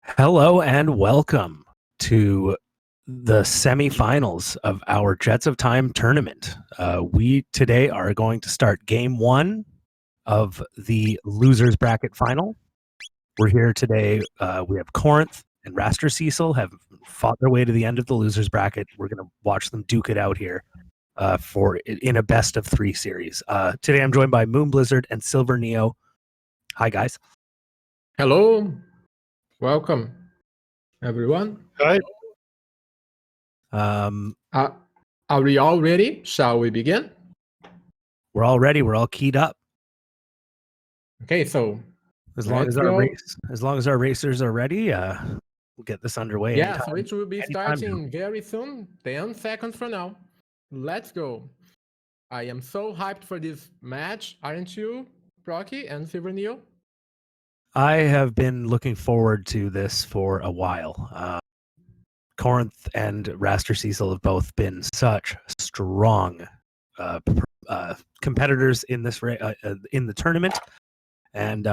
Hello and welcome to the semifinals of our Jets of Time tournament. We today are going to start game one of the losers bracket final. We're here today. We have Korenth and Raster Cecil have fought their way to the end of the losers bracket. We're going to watch them duke it out here in a best of three series. Today I'm joined by Moon Blizzard and Silver Neo. Hi guys. Hello. Welcome, everyone. Hi. Are we all ready? Shall we begin? We're all ready. We're all keyed up. Okay, so as long as our racers are ready, we'll get this underway. Yeah, so it will be starting very soon, 10 seconds from now. Let's go. I am so hyped for this match, aren't you, Rocky and Silver Neo? I have been looking forward to this for a while. Korenth and Raster Cecil have both been such strong competitors in this in the tournament, and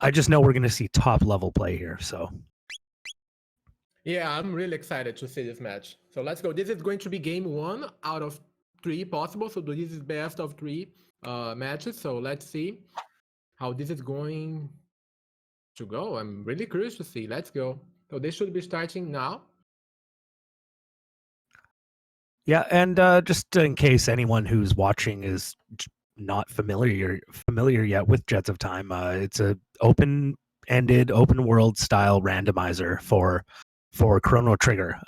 I just know we're going to see top level play here. So, yeah, I'm really excited to see this match. So let's go. This is going to be game 1 out of 3 possible. So this is best of 3 matches. So let's see how this is going to go. I'm really curious to see. Let's go. So they should be starting now. Yeah, and just in case anyone who's watching is not familiar yet with Jets of Time, it's a open-ended, open-world style randomizer for Chrono Trigger.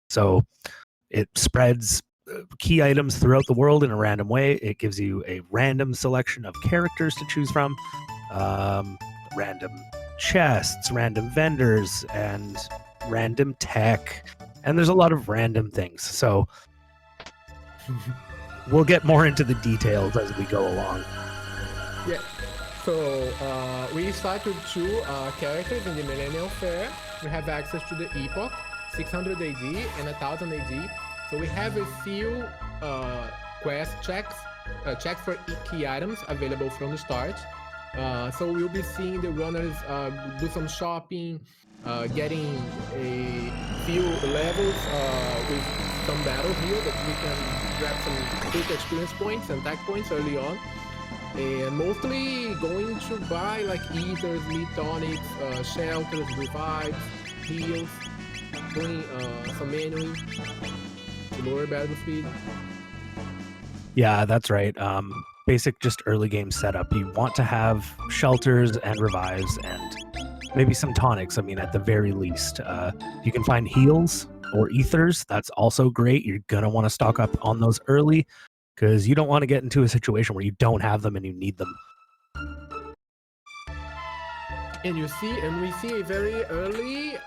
So it spreads key items throughout the world in a random way. It gives you a random selection of characters to choose from, random chests, random vendors, and random tech. And there's a lot of random things. So we'll get more into the details as we go along. Yeah. So we start with 2 characters in the Millennial Fair. We have access to the Epoch, 600 AD and 1000 AD. So we have a few quest checks for key items available from the start. So we'll be seeing the runners do some shopping, getting a few levels with some battles here that we can grab some quick experience points and tech points early on. And mostly going to buy like ethers, meat tonics, shelters, revives, heals, doing some manually to lower battle speed. Yeah, that's right. Basic just early game setup. You want to have shelters and revives and maybe some tonics. I mean, at the very least, you can find heals or ethers. That's also great. You're going to want to stock up on those early because you don't want to get into a situation where you don't have them and you need them. And we see a very early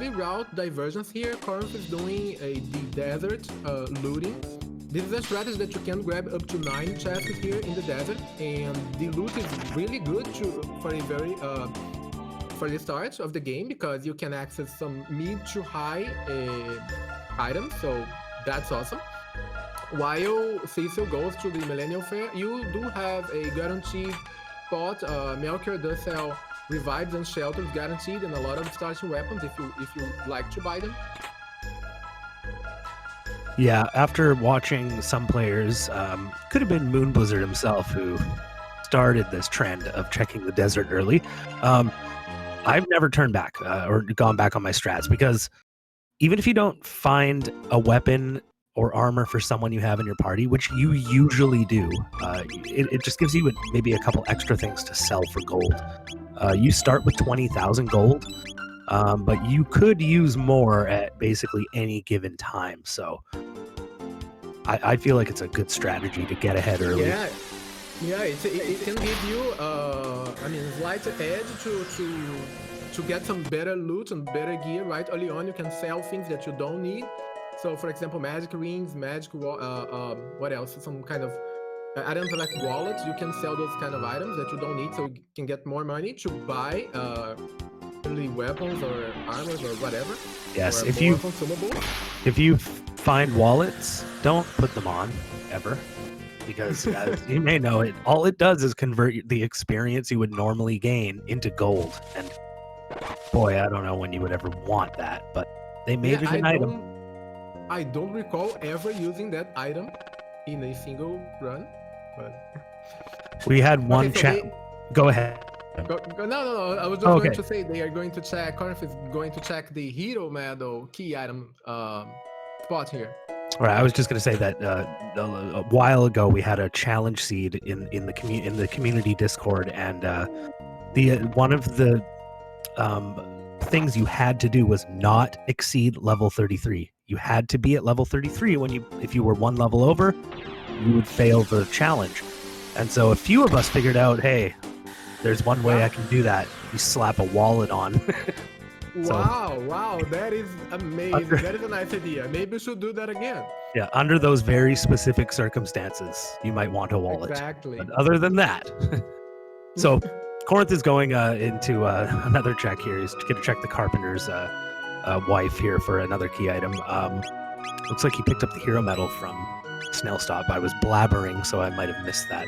route divergence here. Korenth is doing the desert looting. This is a strategy that you can grab up to 9 chests here in the desert, and the loot is really good for the start of the game because you can access some mid to high items, so that's awesome. While Cecil goes to the Millennial Fair, you do have a guaranteed spot. Melchior does sell revives and shelters guaranteed, and a lot of starting weapons if you like to buy them. Yeah, after watching some players, could have been Moon Blizzard himself who started this trend of checking the desert early. I've never turned back or gone back on my strats because even if you don't find a weapon or armor for someone you have in your party, which you usually do, it just gives you maybe a couple extra things to sell for gold. You start with 20,000 gold, but you could use more at basically any given time. So I feel like it's a good strategy to get ahead early. Yeah, it can give you a slight edge to get some better loot and better gear right early on. You can sell things that you don't need. So, for example, magic rings, what else? Some kind of items like wallets. You can sell those kind of items that you don't need, so you can get more money to buy early weapons or armors or whatever. Yes, or if you find wallets, don't put them on ever, because as you may know, all it does is convert the experience you would normally gain into gold. And boy, I don't know when you would ever want that, but they made it an item. I don't recall ever using that item in a single run, but We had one so chat. Go ahead. No. I was just going to say they are going to check. Korenth is going to check the hero medal key item spot here. All right, I was just going to say that a while ago we had a challenge seed in the community Discord, and one of the things you had to do was not exceed level 33. You had to be at level 33 if you were one level over, you would fail the challenge. And so a few of us figured out, hey, there's one way I can do that. You slap a wallet on. Wow, that is amazing. That is a nice idea. Maybe we should do that again. Yeah, under those very specific circumstances, you might want a wallet. Exactly. But other than that, so Korenth is going into another check here. He's going to check the carpenter's wife here for another key item. Looks like he picked up the hero medal from Snail Stop. I was blabbering, so I might have missed that.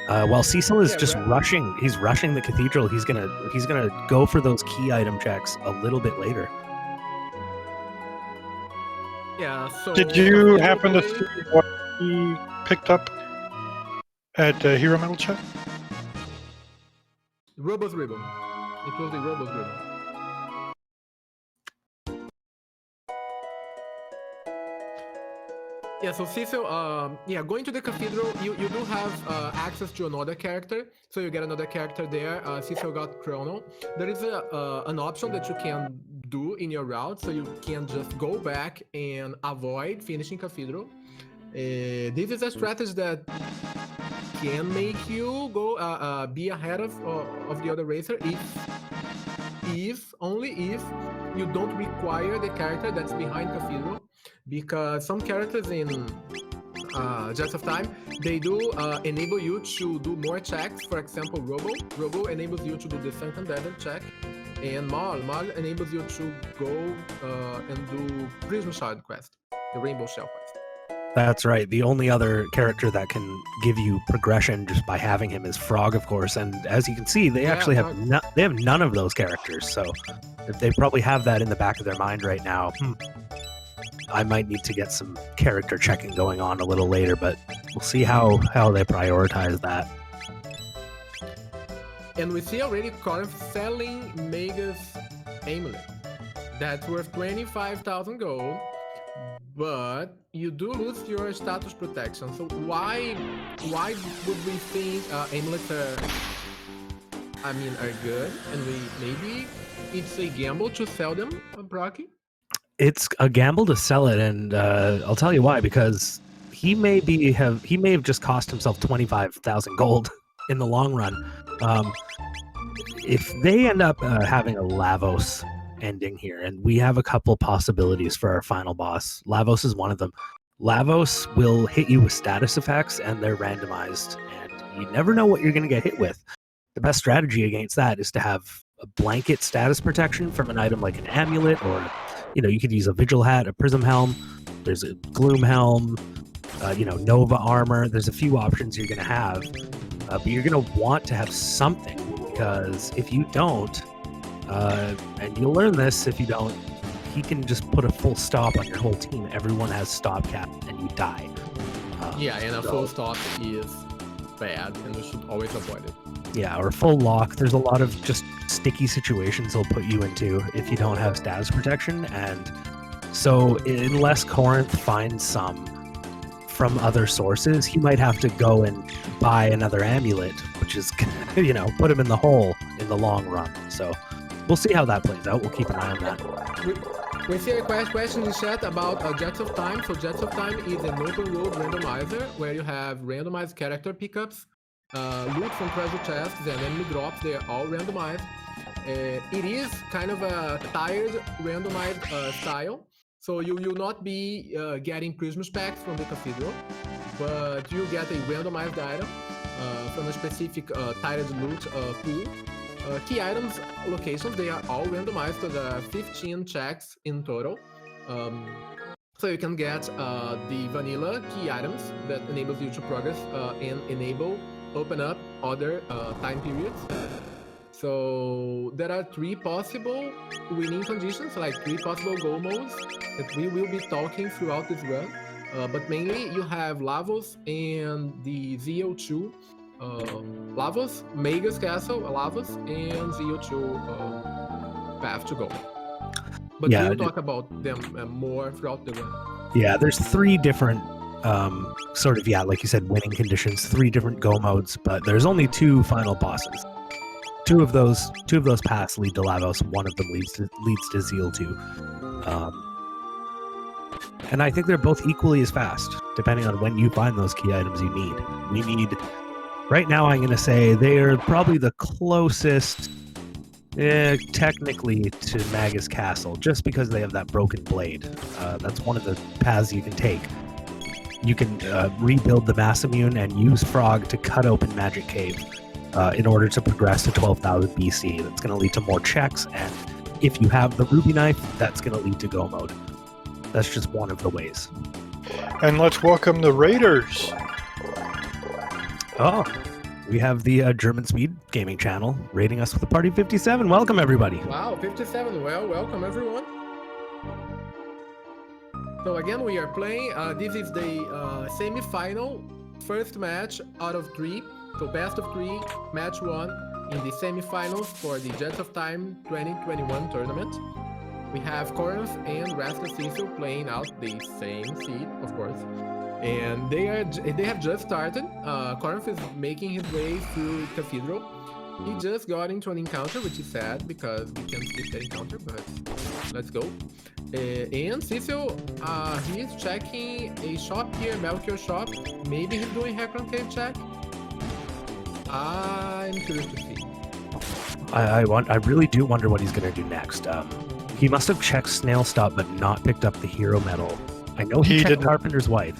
While Cecil is rushing, he's rushing the cathedral. He's gonna go for those key item checks a little bit later. Yeah. So did you happen to see what he picked up at Hero Metal Check? Robo's ribbon. It was the Robo's ribbon. Yeah, so Cecil, going to the cathedral, you do have access to another character, so you get another character there. Cecil got Chrono. There is an option that you can do in your route, so you can just go back and avoid finishing cathedral. This is a strategy that can make you go be ahead of the other racer only if you don't require the character that's behind cathedral. Because some characters in Jets of Time, they do enable you to do more checks. For example, Robo enables you to do the Sunken Desert check, and Mal enables you to go and do Prism Shard quest, the Rainbow Shell quest. That's right. The only other character that can give you progression just by having him is Frog, of course. And as you can see, they actually have none of those characters. So they probably have that in the back of their mind right now. I might need to get some character checking going on a little later, but we'll see how they prioritize that. And we see already Korenth selling Mega's amulet. That's worth 25,000 gold, but you do lose your status protection. So why would we think amulets are good, and maybe it's a gamble to sell them, Brocky? It's a gamble to sell it, and I'll tell you why. Because he may have just cost himself 25,000 gold in the long run. If they end up having a Lavos ending here, and we have a couple possibilities for our final boss, Lavos is one of them. Lavos will hit you with status effects, and they're randomized, and you never know what you're going to get hit with. The best strategy against that is to have a blanket status protection from an item like an amulet, or you could use a Vigil Hat, a Prism Helm. There's a Gloom Helm, Nova Armor. There's a few options you're going to have, but you're going to want to have something, because if you don't, and you'll learn this if you don't, he can just put a full stop on your whole team. Everyone has stop cap, and you die. And a full stop is bad, and we should always avoid it. Yeah, or full lock. There's a lot of just sticky situations they'll put you into if you don't have status protection. And so unless Korenth finds some from other sources, he might have to go and buy another amulet, which is, put him in the hole in the long run. So we'll see how that plays out. We'll keep an eye on that. We see a question in chat about Jets of Time. So Jets of Time is an open world randomizer where you have randomized character pickups, loot from treasure chests, and enemy drops. They are all randomized. It is kind of a tired randomized style, so you will not be getting prism packs from the cathedral, but you get a randomized item from a specific tired loot pool. Key items locations, they are all randomized to the 15 checks in total. So you can get the vanilla key items that enables you to progress and open up other time periods. So there are 3 possible winning conditions, like 3 possible goal modes that we will be talking throughout this run. But mainly you have Lavos and the ZO2 Lavos, Magus Castle, Lavos, and ZO2 Path to Go. But Yeah, we'll talk about them more throughout the run. Yeah, there's 3 different sort of, like you said, winning conditions, 3 different go modes, but there's only 2 final bosses. Two of those paths lead to Lavos. One of them leads to Zeal 2. And I think they're both equally as fast, depending on when you find those key items you need. We need, right now I'm going to say they are probably the closest, technically, to Magus Castle, just because they have that broken blade. That's one of the paths you can take. You can rebuild the Masamune and use Frog to cut open Magic Cave in order to progress to 12,000 BC. That's going to lead to more checks, and if you have the Ruby Knife, that's going to lead to Go Mode. That's just one of the ways. And let's welcome the Raiders. Oh, we have the German Speed Gaming channel rating us with a party 57. Welcome, everybody. Wow, 57. Well, welcome, everyone. So again, we are playing. This is the semi-final first match out of 3. So best of 3, match 1 in the semi-finals for the Jets of Time 2021 tournament. We have Korenth and Raster Cecil playing out the same seed, of course. And they have just started. Korenth is making his way through Cathedral. He just got into an encounter, which is sad because we can skip the encounter, but let's go. And Cecil, he's checking a shop here, Melchior shop. Maybe he's doing Hecaran Cave check. I'm curious to see. I really do wonder what he's going to do next. He must have checked Snail Stop, but not picked up the hero medal. I know he checked Carpenter's Wife.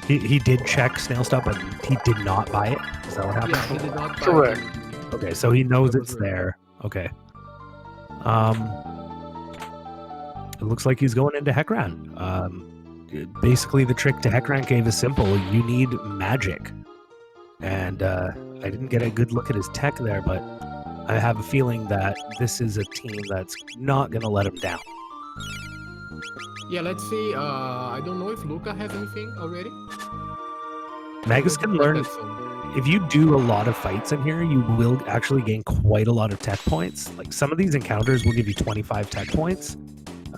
He did check Snail Stop, but he did not buy it. Is that what happened? Yeah, he did not buy Correct. it. Okay, so he knows it's there. Okay. It looks like he's going into Hecaran. Basically, the trick to Hecaran Cave is simple. You need magic. And I didn't get a good look at his tech there, but I have a feeling that this is a team that's not going to let him down. Yeah, let's see. I don't know if Luca has anything already. Magus can learn. If you do a lot of fights in here, you will actually gain quite a lot of tech points. Like some of these encounters will give you 25 tech points.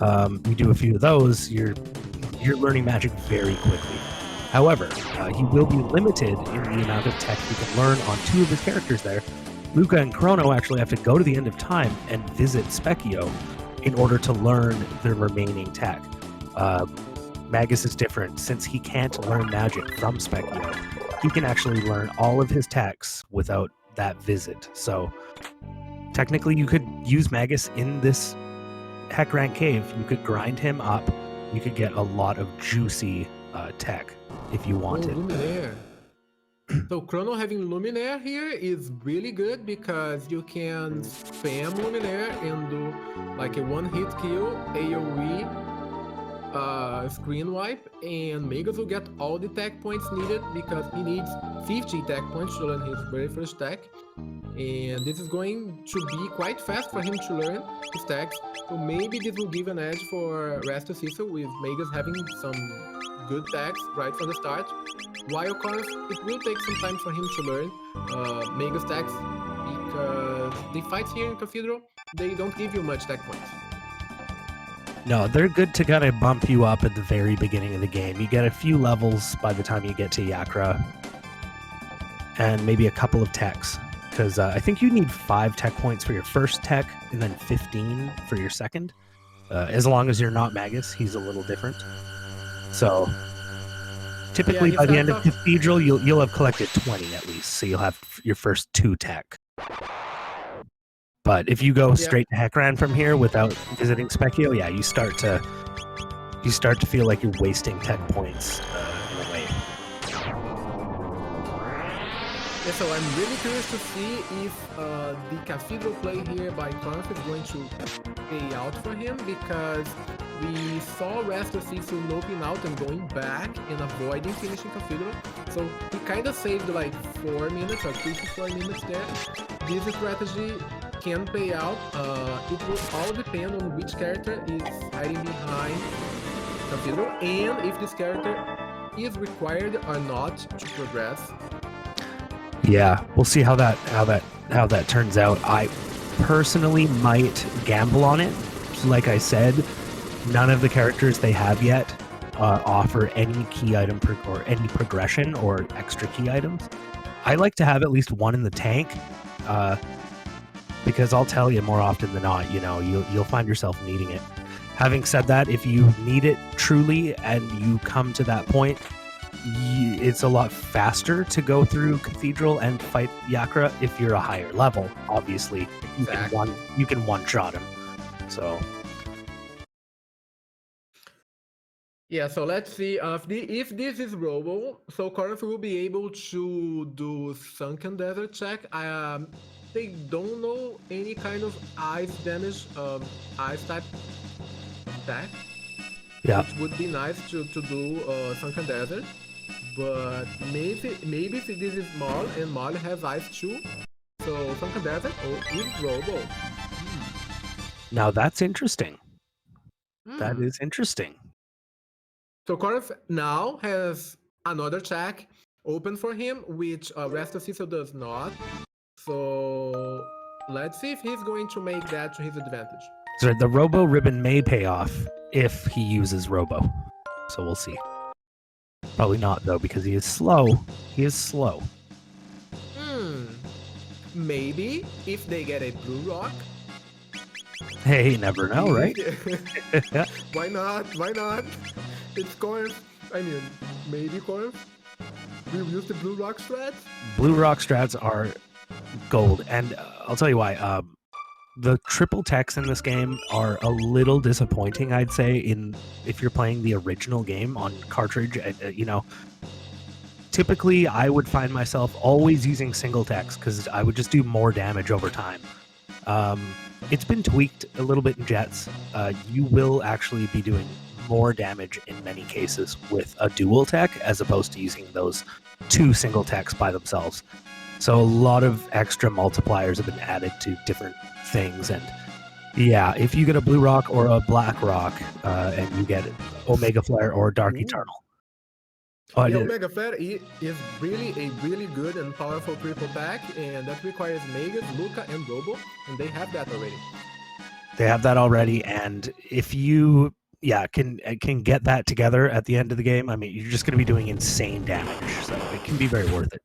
You do a few of those, you're learning magic very quickly. However, he will be limited in the amount of tech he can learn on 2 of his characters there. Luca and Chrono actually have to go to the end of time and visit Specchio in order to learn the remaining tech. Magus is different. Since he can't learn magic from Specchio, he can actually learn all of his techs without that visit. So technically you could use Magus in this Hecaran Cave. You could grind him up. You could get a lot of juicy tech if you wanted. Luminaire. So Chrono having Luminaire here is really good because you can spam Luminaire and do like a one-hit kill, AoE, screen wipe, and Magus will get all the tech points needed because he needs 50 tech points to learn his very first tech. And this is going to be quite fast for him to learn his techs. So maybe this will give an edge for Raster Cecil with Magus having some good techs right from the start. While Korenth, it will take some time for him to learn Magus techs because the fights here in Cathedral, they don't give you much tech points. No, they're good to kind of bump you up at the very beginning of the game. You get a few levels by the time you get to Yakra, and maybe a couple of techs. Because I think you need 5 tech points for your first tech, and then 15 for your second. As long as you're not Magus, he's a little different. So typically by the end of Cathedral, you'll have collected 20 at least, so you'll have your first 2 tech. But if you go straight to Hecaran from here without visiting Specchio, yeah, you start to feel like you're wasting tech points in a way. Yeah, so I'm really curious to see if the Cathedral play here by Korenth is going to pay out for him, because we saw Raster Cecil noping out and going back and avoiding finishing Cathedral. So he kind of saved like 4 minutes or 3 to 4 minutes there. This strategy can pay out. It will all depend on which character is hiding behind Cathedral and if this character is required or not to progress. Yeah, we'll see how that turns out. I personally might gamble on it. Like I said, none of the characters they have yet offer any key item or any progression or extra key items. I like to have at least one in the tank, because I'll tell you, more often than not, you'll find yourself needing it. Having said that, if you need it truly and you come to that point, it's a lot faster to go through Cathedral and fight Yakra if you're a higher level. Obviously, you can one-shot him. So yeah, so let's see if this is Robo. So Korenth will be able to do Sunken Desert check. They don't know any kind of ice damage, ice type attack. yeah, It would be nice to do Sunken Desert, but maybe if this is Maul and Maul has ice too. So Sunken Desert is Robo. now that's interesting. That is interesting. So Korenth now has another check open for him, which Raster Cecil does not. So let's see if he's going to make that to his advantage. So the Robo ribbon may pay off if he uses Robo. So we'll see. Probably not, though, because he is slow. He is slow. Maybe if they get a blue rock. Hey, you never know, right? Why not? Why not? It's Korenth. I mean, maybe Korenth. We'll use the blue rock strats. Blue rock strats are gold, and I'll tell you why. The triple techs in this game are a little disappointing, I'd say, if you're playing the original game on cartridge. Typically I would find myself always using single techs because I would just do more damage over time. It's been tweaked a little bit in Jets. You will actually be doing more damage in many cases with a dual tech as opposed to using those 2 single techs by themselves. So a lot of extra multipliers have been added to different things, and yeah, if you get a blue rock or a black rock, and you get Omega Flare or Dark Eternal. The Omega Flare is really a really good and powerful triple tech, and that requires Magus, Luca, and Robo, and they have that already. They have that already, and if you can get that together at the end of the game, I mean, you're just going to be doing insane damage, so it can be very worth it.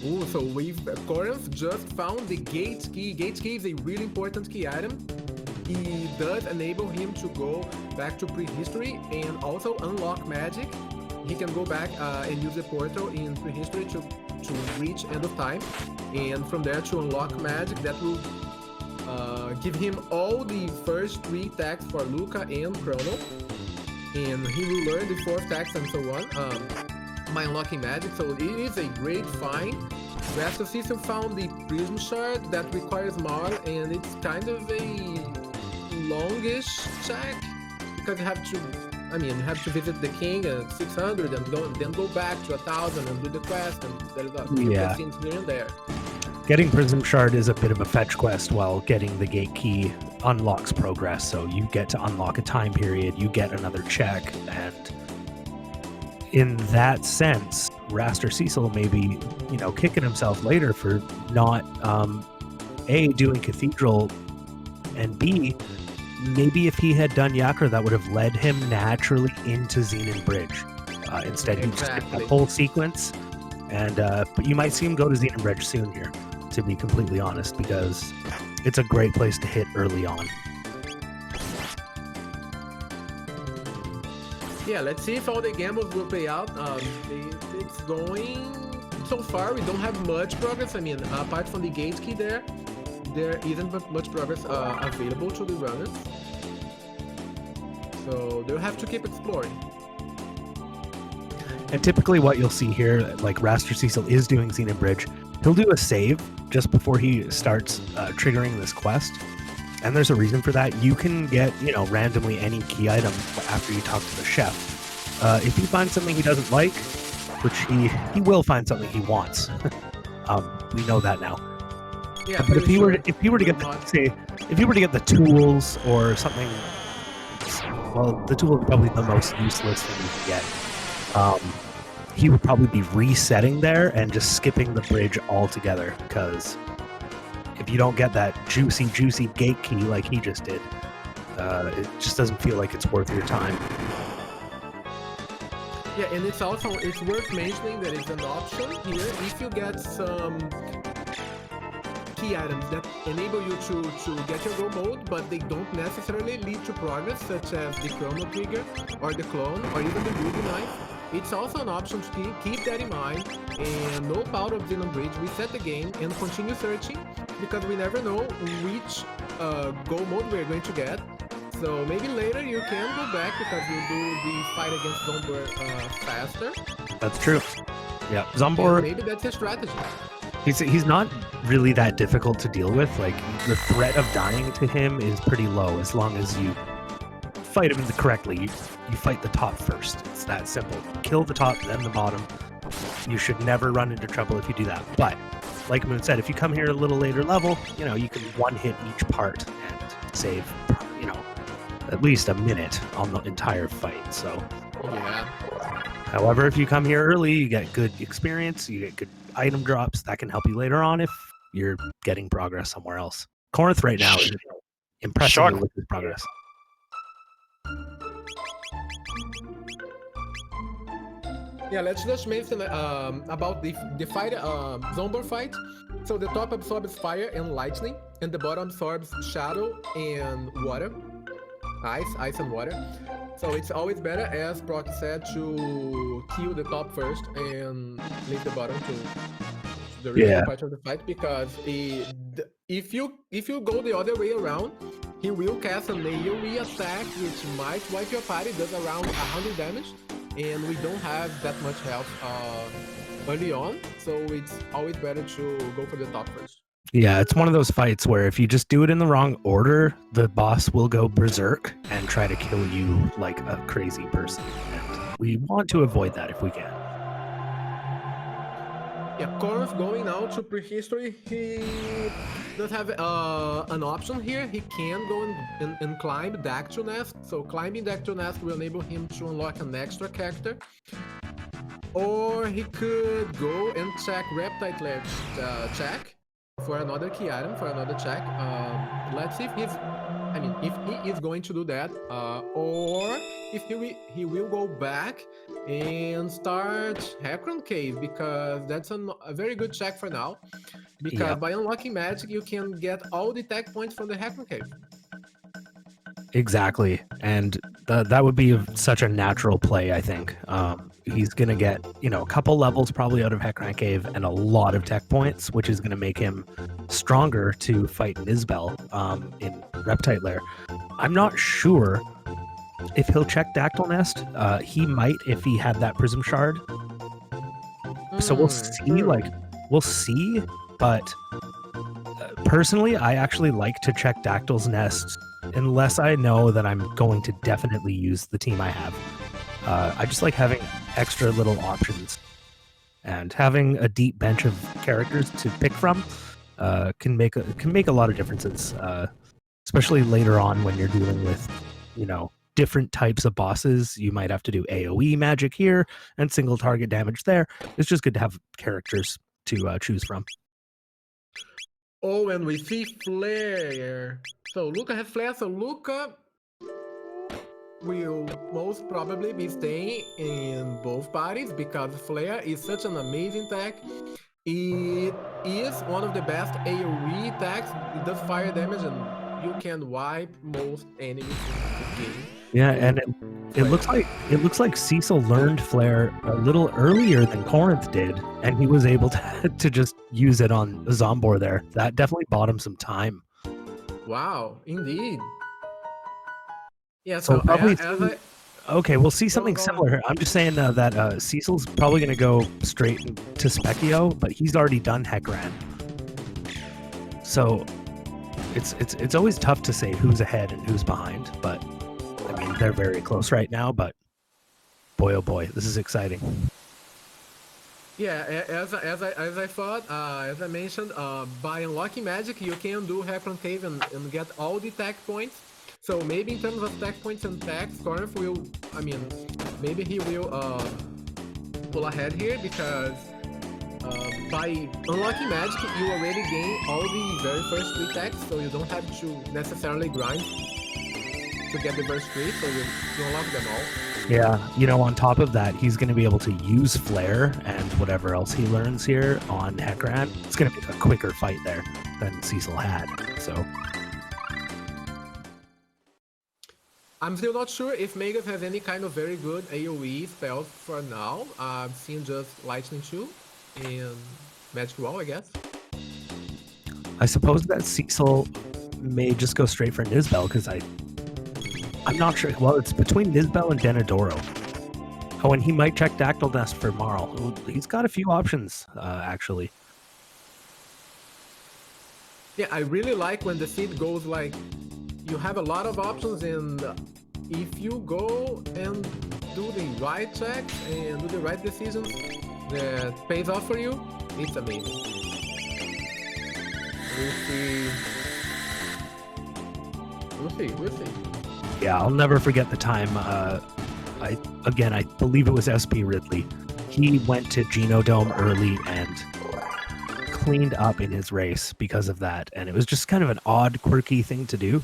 Ooh, so Korenth just found the Gate Key. Gate Key is a really important key item. It does enable him to go back to prehistory and also unlock magic. He can go back and use the portal in prehistory to reach end of time, and from there to unlock magic that will give him all the first 3 attacks for Luca and Chrono, and he will learn the 4th attacks and so on by unlocking magic. So it is a great find. Raster Cecil found the Prism Shard that requires Mar, and it's kind of a longish check because you have to visit the king at 600 and then go back to 1000 and do the quest, and there's a cutscenes here and there. Getting Prism Shard is a bit of a fetch quest, while getting the Gate Key unlocks progress. So you get to unlock a time period, you get another check, and in that sense, Raster Cecil may be, kicking himself later for not A, doing Cathedral, and B, maybe if he had done Yakra, that would have led him naturally into Xenon Bridge. Instead, he just did that whole sequence, and but you might see him go to Xenon Bridge soon here, to be completely honest, because it's a great place to hit early on. Yeah, let's see if all the gambles will pay out. It's going... So far, we don't have much progress. I mean, apart from the Gate Key there isn't much progress available to the runners. So they'll have to keep exploring. And typically what you'll see here, like Raster Cecil is doing Xenon Bridge, he'll do a save just before he starts triggering this quest. and there's a reason for that. You can get, randomly any key item after you talk to the chef. If you find something he doesn't like, which he will find something he wants. We know that now. Yeah, But if you were to get the tools or something, well, the tool is probably the most useless thing you can get. He would probably be resetting there and just skipping the bridge altogether, because if you don't get that juicy gate key like he just did, it just doesn't feel like it's worth your time. Yeah, and it's worth mentioning that it's an option here if you get some key items that enable you to get your go mode, but they don't necessarily lead to progress, such as the Chrono trigger or the clone or even the Ruby knife. It's also an option to keep that in mind and no out of Xenon Bridge, reset the game and continue searching, because we never know which go mode we're going to get. So maybe later you can go back because you do the fight against Zombor faster. That's true. Yeah, Zombor. And maybe that's a strategy. He's not really that difficult to deal with. Like, the threat of dying to him is pretty low as long as you fight him correctly. You fight the top first. It's that simple. Kill the top, then the bottom. You should never run into trouble if you do that. But like Moon said, if you come here a little later level, you can one-hit each part and save, at least a minute on the entire fight. So, yeah. However, if you come here early, you get good experience, you get good item drops. That can help you later on if you're getting progress somewhere else. Korenth right now is impressive with his progress. Yeah, let's just mention about the fight, Zombor fight. So the top absorbs fire and lightning, and the bottom absorbs shadow and water. Ice and water. So it's always better, as Brock said, to kill the top first and leave the bottom to the real part of the fight, because if you go the other way around, he will cast an AoE attack which might wipe your party, does around 100 damage, and we don't have that much health early on, so it's always better to go for the top first. Yeah, it's one of those fights where if you just do it in the wrong order, the boss will go berserk and try to kill you like a crazy person. And we want to avoid that if we can. Yeah, Korenth going now to prehistory, he does have an option here. He can go and climb Dactyl Nest. So climbing Dactyl Nest will enable him to unlock an extra character. Or he could go and check Reptile Lair check for another key item, for another check. Let's see if if he is going to do that, or if he will go back and start Hacron Cave, because that's a very good check for now. Because by unlocking magic, you can get all the tech points from the Hacron Cave. Exactly, and that would be such a natural play, I think. He's going to get, a couple levels probably out of Hacron Cave and a lot of tech points, which is going to make him stronger to fight Nisbel in Reptile Lair. I'm not sure if he'll check Dactyl Nest. He might if he had that Prism Shard. So we'll see, we'll see, but personally, I actually like to check Dactyl's Nest unless I know that I'm going to definitely use the team I have. I just like having extra little options, and having a deep bench of characters to pick from can make a lot of differences, especially later on when you're dealing with, different types of bosses. You might have to do AoE magic here and single target damage there. It's just good to have characters to choose from. Oh, and we see Flare. So Luca has Flare, so Luca will most probably be staying in both parties, because Flare is such an amazing tech. It is one of the best AoE attacks. It does fire damage, and you can wipe most enemies in the game. Yeah, and it looks like Cecil learned Flare a little earlier than Korenth did, and he was able to just use it on Zombor there. That definitely bought him some time. Wow, indeed. Yeah, so probably. Okay, we'll see something similar. I'm just saying that Cecil's probably going to go straight to Specchio, but he's already done Hekran. So it's always tough to say who's ahead and who's behind, but I mean they're very close right now. But boy, oh boy, this is exciting. Yeah, as I thought, as I mentioned, by unlocking magic, you can do Heckron Cave and get all the tech points. So maybe in terms of tech points and tax, Korenth will, I mean, maybe he will pull ahead here because by unlocking magic, you already gain all the very first 3 techs, so you don't have to necessarily grind to get the first 3, so you unlock them all. Yeah, you know, on top of that, he's going to be able to use Flare and whatever else he learns here on Heckran. It's going to be a quicker fight there than Cecil had, so... I'm still not sure if Magus has any kind of very good AoE spells for now. I've seen just Lightning 2 and Magic Wall, I guess. I suppose that Cecil may just go straight for Nizbel, because I'm not sure. Well, it's between Nizbel and Denadoro. Oh, and he might check Dactyl Nest for Marl. He's got a few options, actually. Yeah, I really like when the seed goes like, you have a lot of options, and if you go and do the right checks and do the right decisions that pays off for you, it's amazing. We'll see. Yeah, I'll never forget the time. I believe it was SP Ridley. He went to Genodome early and cleaned up in his race because of that, and it was just kind of an odd, quirky thing to do,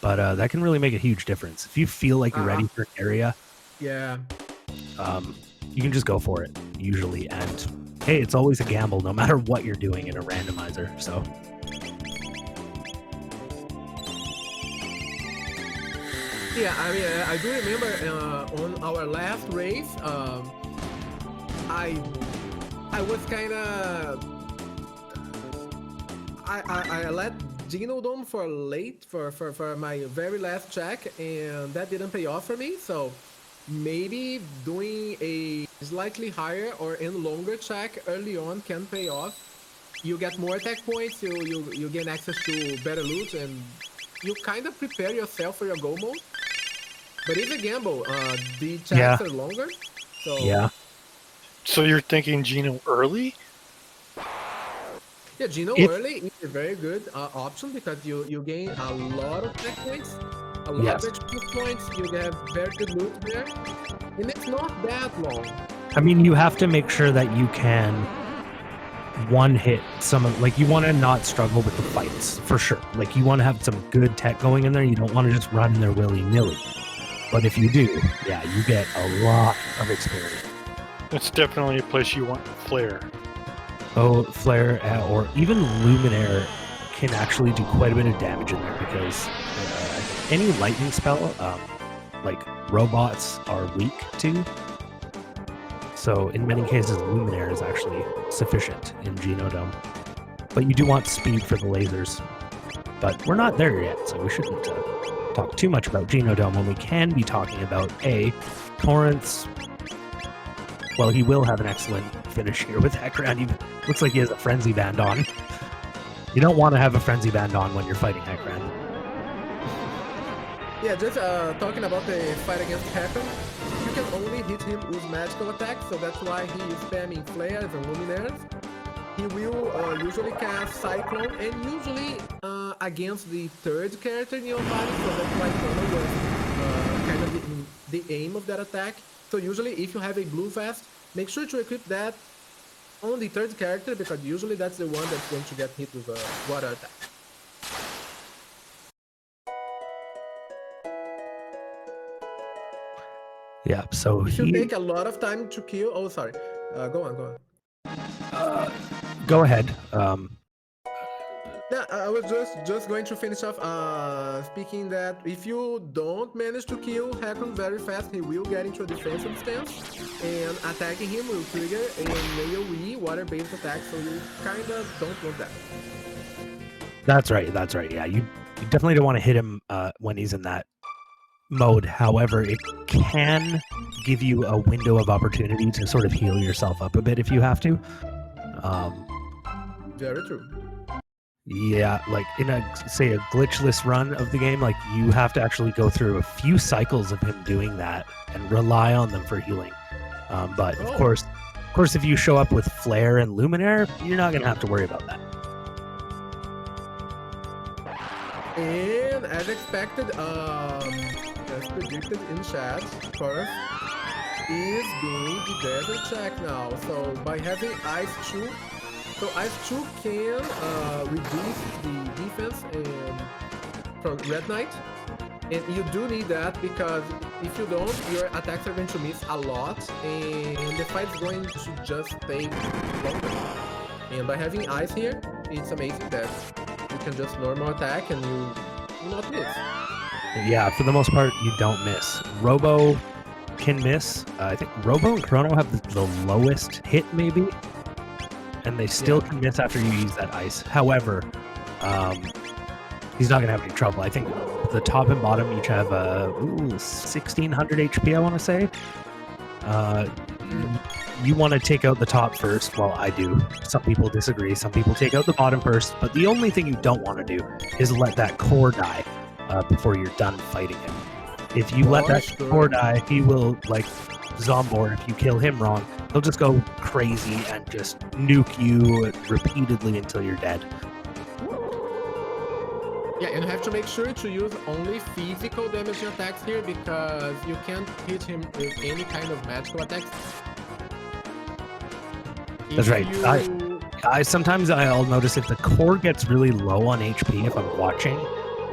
but that can really make a huge difference. If you feel like you're ready for an area, yeah, you can just go for it usually. And hey, it's always a gamble, no matter what you're doing in a randomizer. So. Yeah, I mean, I do remember on our last race, I was kind of, I let Genodome for late for my very last check, and that didn't pay off for me. So maybe doing a slightly higher or in longer check early on can pay off. You get more attack points, you gain access to better loot, and you kind of prepare yourself for your go mode. But it's a gamble. The checks are longer. So yeah. So you're thinking Geno early? Yeah, Geno early is a very good option because you gain a lot of tech points, a lot of experience points. You have very good loot there, and it's not that long. I mean, you have to make sure that you can one hit some of, like, you want to not struggle with the fights for sure. Like, you want to have some good tech going in there. You don't want to just run in there willy-nilly. But if you do, yeah, you get a lot of experience. It's definitely a place you want Flare. Oh, Flare or even Luminaire can actually do quite a bit of damage in there because any lightning spell, like robots, are weak to. So in many cases, Luminaire is actually sufficient in Genodome. But you do want speed for the lasers. But we're not there yet, so we shouldn't talk too much about Genodome when we can be talking about Korenth's. Well, he will have an excellent finish here with Heckran. He looks like he has a frenzy band on. You don't want to have a frenzy band on when you're fighting Heckran. Yeah, just talking about the fight against Heckran, you can only hit him with magical attacks, so that's why he is spamming flares and luminaires. He will usually cast Cyclone, and usually against the third character in your body, so that's why Chrono was kind of the aim of that attack. So usually if you have a blue vest, make sure to equip that on the third character, because usually that's the one that's going to get hit with a water attack. Yeah, so if you take a lot of time to kill... Oh, sorry. Go on. Go ahead. Yeah, I was just going to finish off speaking that if you don't manage to kill Heckran very fast, he will get into a defensive stance, and attacking him will trigger an AoE water-based attack, so you kind of don't want that. That's right, yeah. You definitely don't want to hit him when he's in that mode. However, it can give you a window of opportunity to sort of heal yourself up a bit if you have to. Very true. Yeah, like in say a glitchless run of the game, like you have to actually go through a few cycles of him doing that and rely on them for healing. But of course, if you show up with Flare and Luminaire, you're not gonna have to worry about that. And as expected, as predicted in chat, Korenth is doing the desert check now. So by having Ice 2, so Ice 2 can reduce the defense from Red Knight. And you do need that because if you don't, your attacks are going to miss a lot and the fight's going to just take longer. And by having Ice here, it's amazing that you can just normal attack and you will not miss. Yeah, for the most part, you don't miss. Robo can miss. I think Robo and Chrono have the lowest hit, maybe, and they still can miss after you use that ice. However, he's not gonna have any trouble. I think the top and bottom each have 1600 HP. I want to say. You want to take out the top first. Well, I do. Some people disagree. Some people take out the bottom first. But the only thing you don't want to do is let that core die before you're done fighting him. If you let that core die, he will, like Zombor, if you kill him wrong, he'll just go crazy and just nuke you repeatedly until you're dead. Yeah, and you have to make sure to use only physical damaging attacks here because you can't hit him with any kind of magical attacks. That's right. I sometimes I'll notice if the core gets really low on HP if I'm watching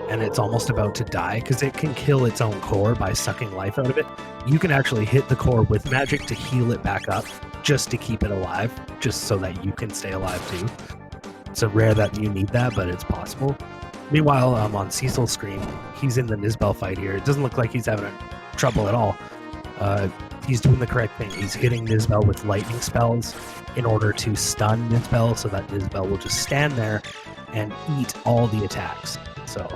and it's almost about to die, because it can kill its own core by sucking life out of it. You can actually hit the core with magic to heal it back up just to keep it alive, just so that you can stay alive too. It's rare that you need that, but it's possible. Meanwhile, on Cecil's screen, he's in the Nizbel fight here. It doesn't look like he's having trouble at all. He's doing the correct thing. He's hitting Nizbel with lightning spells in order to stun Nizbel so that Nizbel will just stand there and eat all the attacks. So,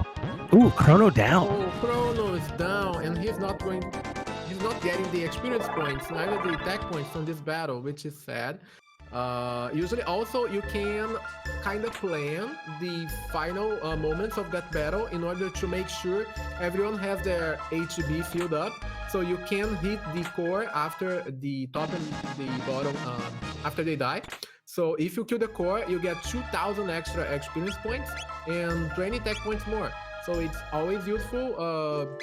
ooh, Chrono down. Oh, Chrono is down, and he's not getting the experience points, neither the attack points from this battle, which is sad. Usually also you can kind of plan the final moments of that battle in order to make sure everyone has their HB filled up, so you can hit the core after the top and the bottom after they die. So if you kill the core, you get 2000 extra experience points and 20 tech points more. So it's always useful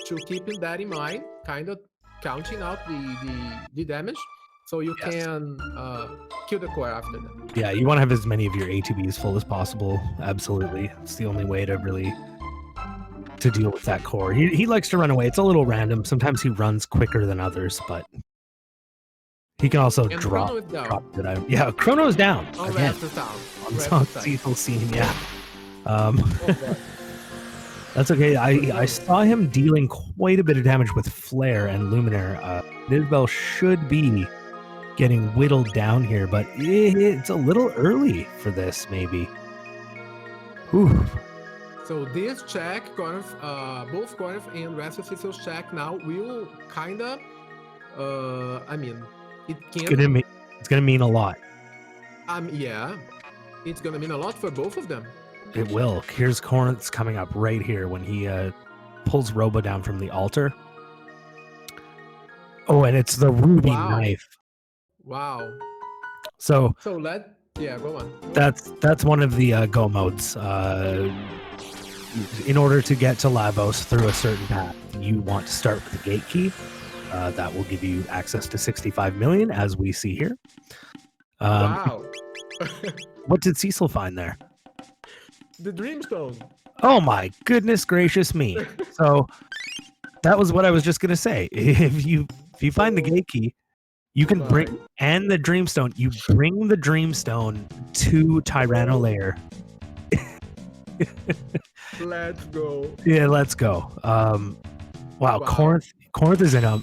to keep that in mind, kind of counting out the damage, so you can kill the core after that. Yeah, you want to have as many of your ATBs full as possible. Absolutely. It's the only way to really deal with that core. He likes to run away. It's a little random. Sometimes he runs quicker than others, but he can also drop it out. Yeah, Chrono is down. On again. Raster On Cecil's scene, yeah. That's okay. I saw him dealing quite a bit of damage with Flare and Luminaire. Nizbel should be getting whittled down here, but it's a little early for this, maybe. Whew. So this check, Korenth, both Korenth and Raster Cecil's check now will kind of, I mean, it's gonna mean a lot. Yeah, it's gonna mean a lot for both of them. It will. Here's Korenth's coming up right here when he pulls Robo down from the altar. Oh, and it's the ruby knife. Wow. So go on. That's one of the go modes. In order to get to Lavos through a certain path, you want to start with the gate key. That will give you access to 65 million, as we see here. Wow. What did Cecil find there? The Dreamstone. Oh my goodness gracious me. So that was what I was just gonna say. If you find the gate key, you can bring the Dreamstone. You bring the Dreamstone to Tyranno Lair. Let's go. Yeah, let's go. Wow. Korenth is in a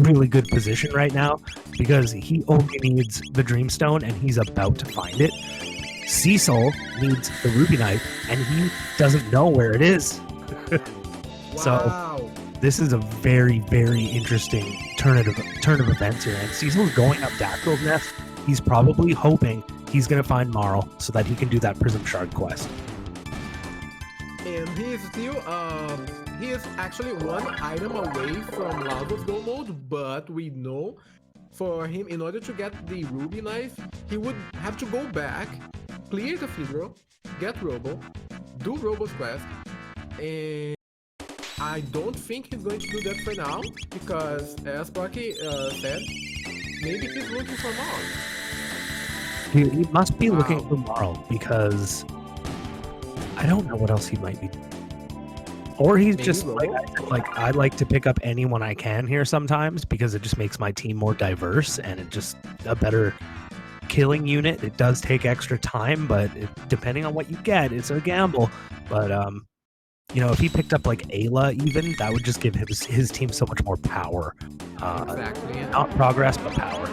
really good position right now because he only needs the Dreamstone and he's about to find it. Cecil needs the Ruby Knife and he doesn't know where it is. So this is a very, very interesting turn of events here. And Cecil's going up Dactyl's Nest. He's probably hoping he's going to find Marl so that he can do that Prism Shard quest. and he is actually one item away from Lava's Go mode, but we know for him, in order to get the Ruby Knife, he would have to go back, clear Cathedral, get Robo, do Robo's quest, and I don't think he's going to do that for now, because as Bucky said, maybe he's looking for Marl. He must be looking for Marl, because I don't know what else he might be. Or he's Maybe just Robo? like I like to pick up anyone I can here sometimes, because it just makes my team more diverse and it just a better killing unit. It does take extra time, but depending on what you get, it's a gamble. But you know, if he picked up like Ayla, even that would just give his team so much more power. Exactly. Yeah. Not progress, but power.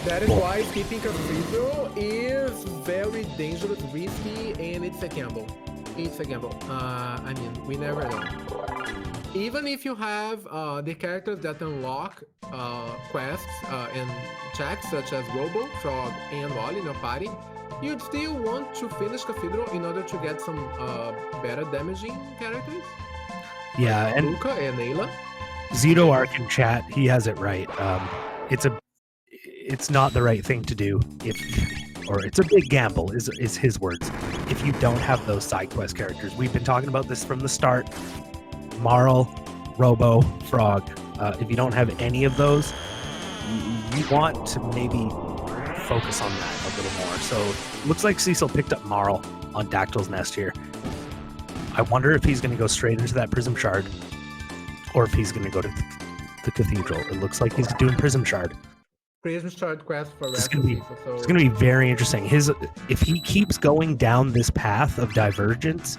That is why skipping Cathedral is very dangerous, risky, and it's a gamble. It's a gamble. I mean, we never know. Even if you have the characters that unlock quests and checks such as Robo, Frog, and Wally in your party, you'd still want to finish Cathedral in order to get some better damaging characters. Yeah, like and Luca and Ayla. Zito Arc in chat, he has it right. It's not the right thing to do or it's a big gamble is his words. If you don't have those side quest characters, we've been talking about this from the start. Marl, Robo, Frog. If you don't have any of those, you want to maybe focus on that a little more. So looks like Cecil picked up Marl on Dactyl's Nest here. I wonder if he's going to go straight into that Prism Shard, or if he's going to go to the Cathedral. It looks like he's doing Prism Shard. Prism Shard quest for It's Raster. going to be very interesting. If he keeps going down this path of divergence,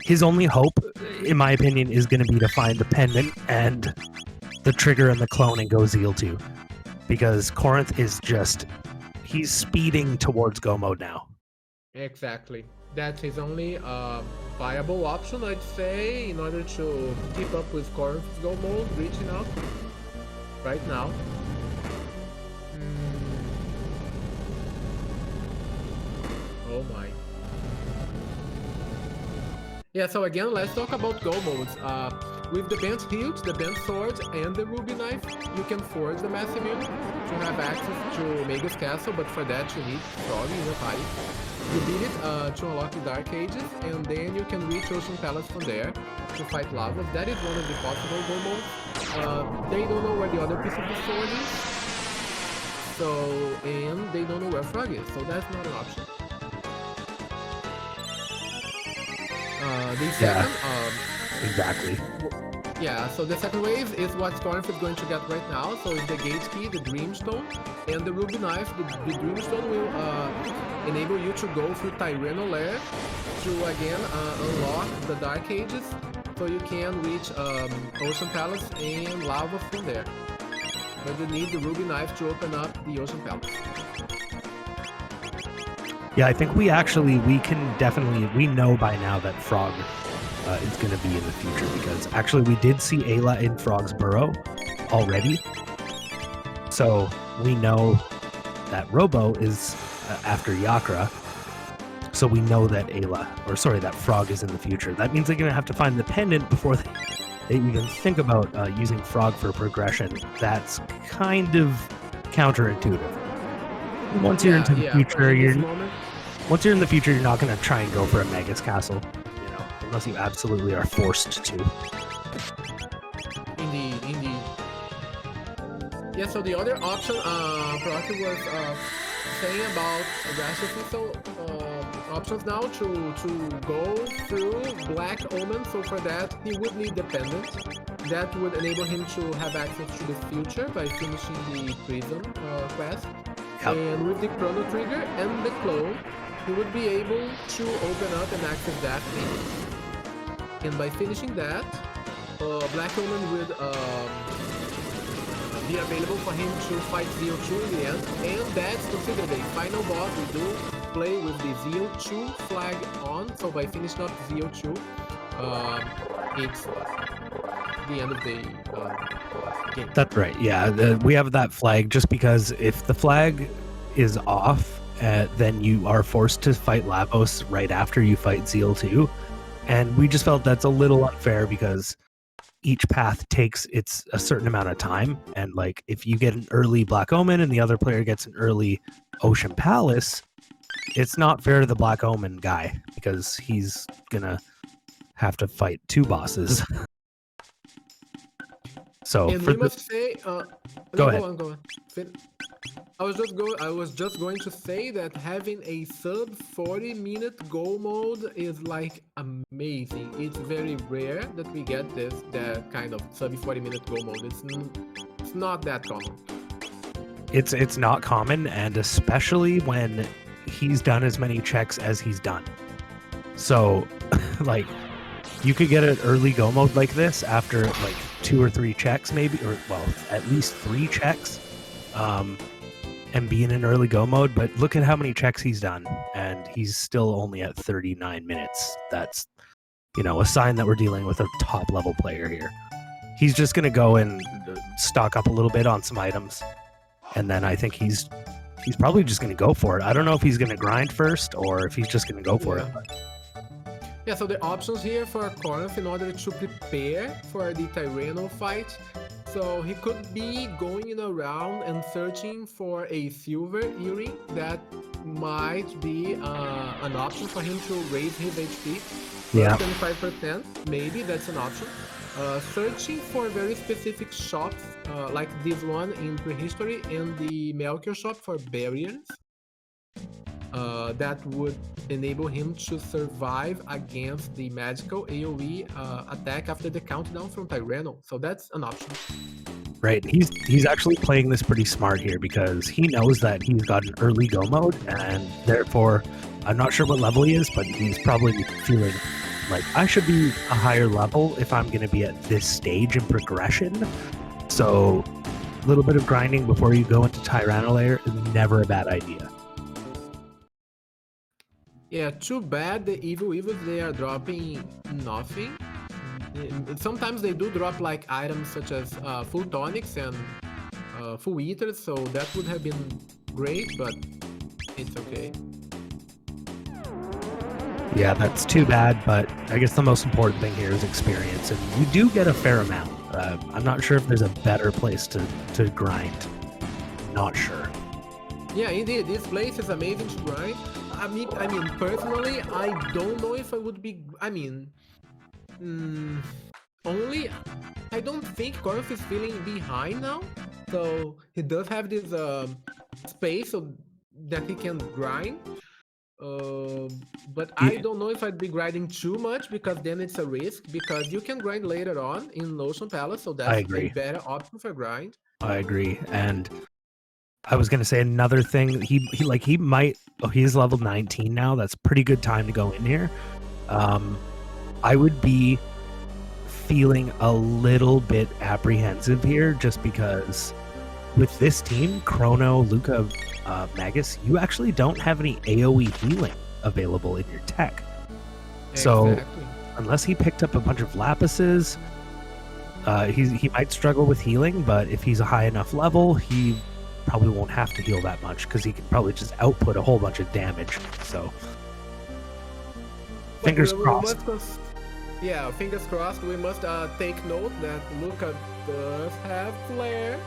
his only hope, in my opinion, is going to be to find the pendant and the trigger and the clone and go Zeal 2. Because Korenth is he's speeding towards go mode now. Exactly. That's his only viable option, I'd say, in order to keep up with Korenth's go mode, reaching out right now. Oh my. Yeah, so again, let's talk about go modes. With the Bent Hilt, the Bent Sword, and the Ruby Knife, you can forge the Massive Unit to have access to Magus Castle, but for that you need Frog in your party. You beat it to unlock the Dark Ages, and then you can reach Ocean Palace from there to fight Lava. That is one of the possible go modes. They don't know where the other piece of the sword is, and they don't know where Frog is, so that's not an option. The second, Exactly. Yeah, so the second wave is what Korenth is going to get right now. So it's the Gate Key, the Dreamstone, and the Ruby Knife. The Dreamstone will enable you to go through Tyranno Lair to again unlock the Dark Ages, so you can reach Ocean Palace and Lava from there. But you need the Ruby Knife to open up the Ocean Palace. Yeah, I think we know by now that Frog is going to be in the future, because actually we did see Ayla in Frog's Burrow already. So we know that Robo is after Yakra. So we know that that Frog is in the future. That means they're going to have to find the pendant before they even think about using Frog for progression. That's kind of counterintuitive. Once you're into the future, once you're in the future, you're not going to try and go for a Magus Castle, unless you absolutely are forced to. Indeed. Yeah, so the other option Procky was saying about Raster, so options now to go through Black Omen. So for that, he would need the pendant. That would enable him to have access to the future by finishing the Prism quest. Yep. And with the Chrono Trigger and the clone, he would be able to open up and access Daphne. And by finishing that, Black Omen would be available for him to fight Zeal 2 in the end. And that's considered a final boss. We do play with the Zeal 2 flag on. So by finishing up Zeal 2, it's the end of the game. That's right. Yeah, we have that flag just because if the flag is off then you are forced to fight Lavos right after you fight Zeal 2. And we just felt that's a little unfair because each path takes a certain amount of time. And like if you get an early Black Omen and the other player gets an early Ocean Palace, it's not fair to the Black Omen guy because he's gonna have to fight 2 bosses. So and we must say, go ahead. Go on. I was just going to say that having a sub 40-minute go mode is like amazing. It's very rare that we get that kind of sub 40-minute go mode. It's not that common. It's not common, and especially when he's done as many checks as he's done. So, like, you could get an early go mode like this after like 2 or 3 checks, maybe, or well, at least 3 checks, and be in an early go mode. But look at how many checks he's done, and he's still only at 39 minutes. That's, a sign that we're dealing with a top level player here. He's just gonna go and stock up a little bit on some items, and then I think he's probably just gonna go for it. I don't know if he's gonna grind first or if he's just gonna go for it. Yeah, so the options here for Korenth in order to prepare for the Tyranno fight. So he could be going around and searching for a silver earring. That might be an option for him to raise his HP. Yeah. 25%, maybe that's an option. Searching for very specific shops, like this one in Prehistory and the Melchior shop for barriers. That would enable him to survive against the magical AoE attack after the countdown from Tyranno. So that's an option. Right. He's actually playing this pretty smart here because he knows that he's got an early go mode, and therefore, I'm not sure what level he is, but he's probably feeling like I should be a higher level if I'm going to be at this stage in progression. So a little bit of grinding before you go into Tyranno layer is never a bad idea. Yeah, too bad the evils, they are dropping nothing. Sometimes they do drop like items such as full tonics and full ethers, so that would have been great, but it's okay. Yeah, that's too bad, but I guess the most important thing here is experience, and you do get a fair amount. I'm not sure if there's a better place to grind. Not sure. Yeah, indeed, this place is amazing to grind. I mean, personally, I don't know if I would be. I don't think Korenth is feeling behind now, so he does have this space so that he can grind. But I don't know if I'd be grinding too much because then it's a risk. Because you can grind later on in Ocean Palace, so that's a better option for grind. I agree, and I was gonna say another thing. He might. Oh, he's level 19 now. That's pretty good time to go in here. I would be feeling a little bit apprehensive here, just because with this team, Chrono, Luca, Magus, you actually don't have any AoE healing available in your tech. So unless he picked up a bunch of lapises, he might struggle with healing. But if he's a high enough level, he probably won't have to heal that much because he can probably just output a whole bunch of damage. So fingers crossed. Fingers crossed. We must take note that Luca does have flare,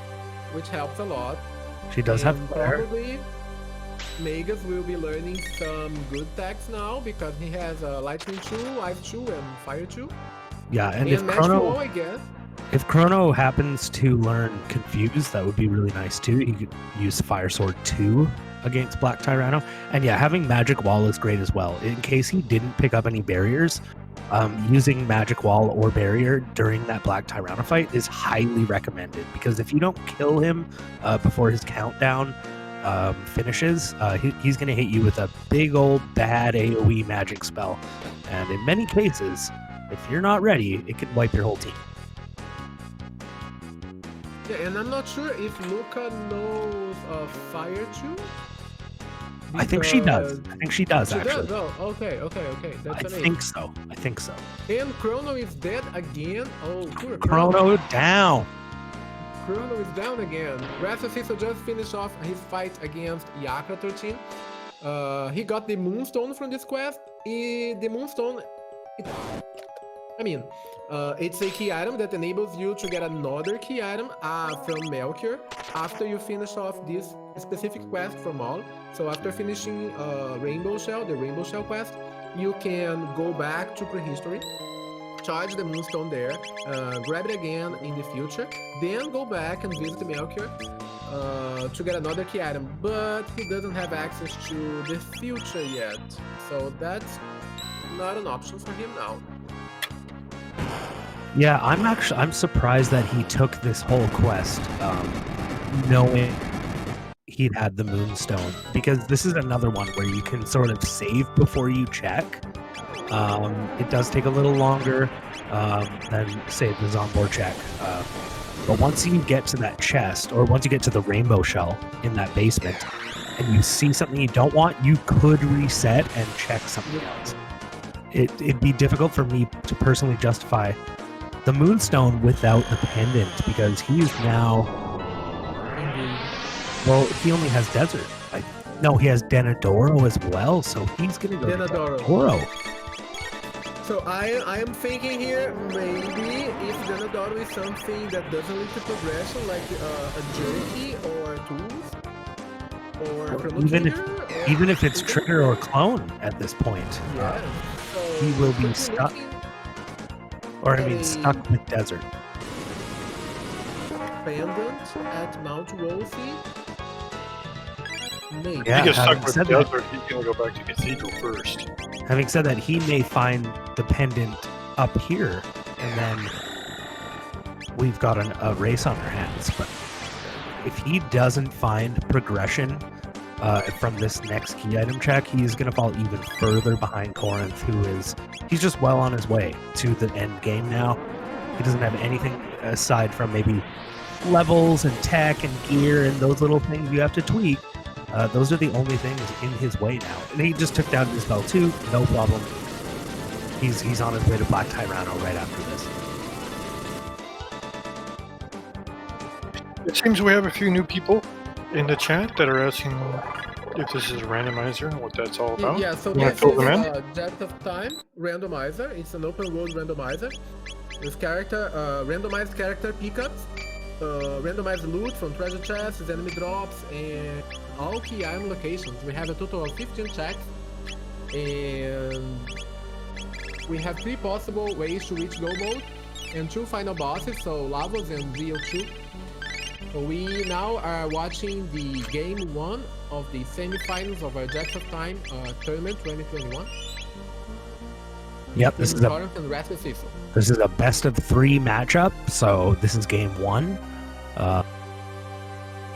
which helps a lot. She does have flare. Probably Magus will be learning some good attacks now because he has Lightning 2, Ice 2, and Fire 2. Yeah, and if Chrono, I guess. If Chrono happens to learn Confuse, that would be really nice too. He could use Fire Sword 2 against Black Tyranno. And yeah, having Magic Wall is great as well. In case he didn't pick up any barriers, using Magic Wall or Barrier during that Black Tyranno fight is highly recommended, because if you don't kill him before his countdown finishes, he's going to hit you with a big old bad AoE magic spell. And in many cases, if you're not ready, it can wipe your whole team. Yeah, and I'm not sure if Luca knows Fire 2. I think she does. She does, actually. Oh, okay. That's I think so. And Chrono is dead again. Oh, poor Chrono down. Chrono is down again. Raster Cecil just finished off his fight against Yakra 13. He got the Moonstone from this quest. The Moonstone, it's a key item that enables you to get another key item from Melchior after you finish off this specific quest from Maul. So after finishing Rainbow Shell, the Rainbow Shell quest, you can go back to prehistory, charge the Moonstone there, grab it again in the future, then go back and visit Melchior to get another key item, but he doesn't have access to the future yet, so that's not an option for him now. Yeah, I'm surprised that he took this whole quest knowing he'd had the Moonstone, because this is another one where you can sort of save before you check. It does take a little longer than, say, the Zombor check. But once you get to that chest, or once you get to the Rainbow Shell in that basement, and you see something you don't want, you could reset and check something else. It'd be difficult for me to personally justify the Moonstone without the pendant, because he's now... Well, he only has Desert. No, he has Denadoro as well, so he's going to go Denadoro. So I am thinking here, maybe if Denadoro is something that doesn't lead to progression, like a jerky or tools, or Chrono even if it's trigger or clone at this point, so he will be stuck. Or stuck with Desert. Pendant at Mount Wolsey. Maybe. Yeah, he gets stuck with Desert, he's going to go back to Cathedral first. Having said that, he may find the pendant up here, and then we've got a race on our hands. But if he doesn't find progression from this next key item check, he's going to fall even further behind Korenth, he's just well on his way to the end game now. He doesn't have anything aside from maybe levels and tech and gear and those little things you have to tweak. Those are the only things in his way now. And he just took down Dispel too, no problem. He's on his way to Black Tyranno right after this. It seems we have a few new people in the chat that are asking if this is a randomizer and what that's all about. Yeah, so this is Depth of Time randomizer. It's an open world randomizer. This character, randomized character pickups, randomized loot from treasure chests, enemy drops, and all key item locations. We have a total of 15 checks, and we have 3 possible ways to reach go mode, and 2 final bosses, so Lavos and VO2. We now are watching the game 1 of the semi-finals of our Depth of Time tournament 2021. Yep, this is Korenth and Raster Cecil. This is a best of 3 matchup, so this is game 1.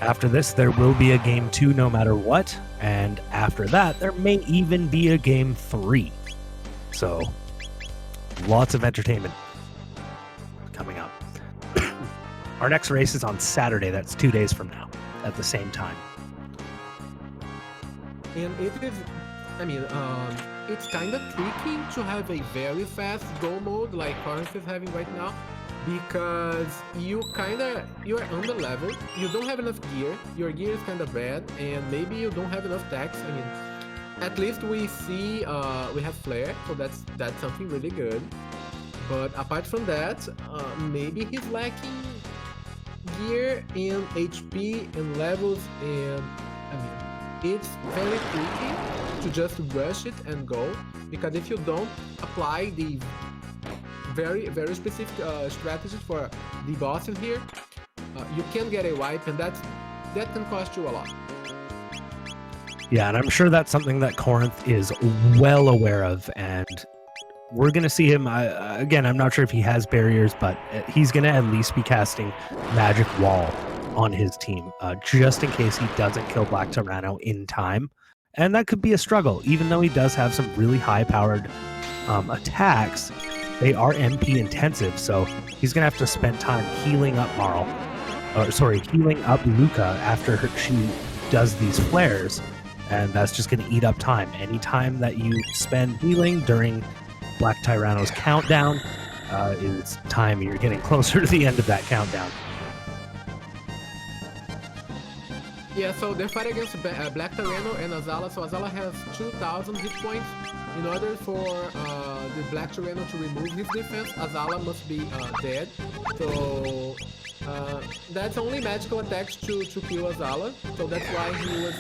After this, there will be a game 2 no matter what, and after that, there may even be a game 3. So, lots of entertainment coming up. Our next race is on Saturday. That's 2 days from now, at the same time. And it is, it's kind of tricky to have a very fast go mode like Korenth is having right now, because you are under leveled, you don't have enough gear, your gear is kind of bad, and maybe you don't have enough tax. At least we see we have flare, so that's something really good. But apart from that, maybe he's lacking gear and HP and levels, and it's very tricky to just rush it and go, because if you don't apply the very, very specific strategies for the bosses here, you can get a wipe, and that can cost you a lot. Yeah, and I'm sure that's something that Korenth is well aware of, and we're going to see him, again, I'm not sure if he has barriers, but he's going to at least be casting Magic Wall on his team, just in case he doesn't kill Black Tyranno in time. And that could be a struggle, even though he does have some really high-powered attacks. They are MP intensive, so he's going to have to spend time healing up healing up Luca after she does these flares, and that's just going to eat up time. Any time that you spend healing during Black Tyranno's countdown is time you're getting closer to the end of that countdown. Yeah, so they fight against Black Tyranno and Azala. So Azala has 2,000 hit points. In order for the Black Tyranno to remove his defense, Azala must be dead. So that's only magical attacks to kill Azala. So that's why he was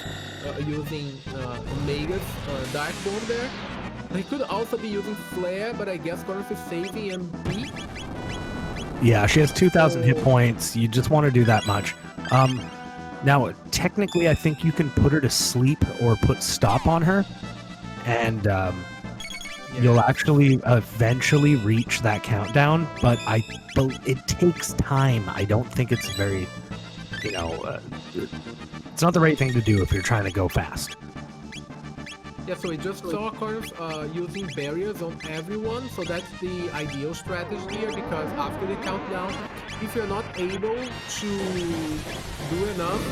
using Mega's Dark Bomb there. He could also be using Flare, but I guess Korenth is saving MP. Yeah, she has 2,000 hit points. You just want to do that much. Now, technically, I think you can put her to sleep or put stop on her, and you'll actually eventually reach that countdown, but it takes time. I don't think it's very, it's not the right thing to do if you're trying to go fast. Yeah, so we just saw Korenth using barriers on everyone, so that's the ideal strategy here, because after the countdown, if you're not able to do enough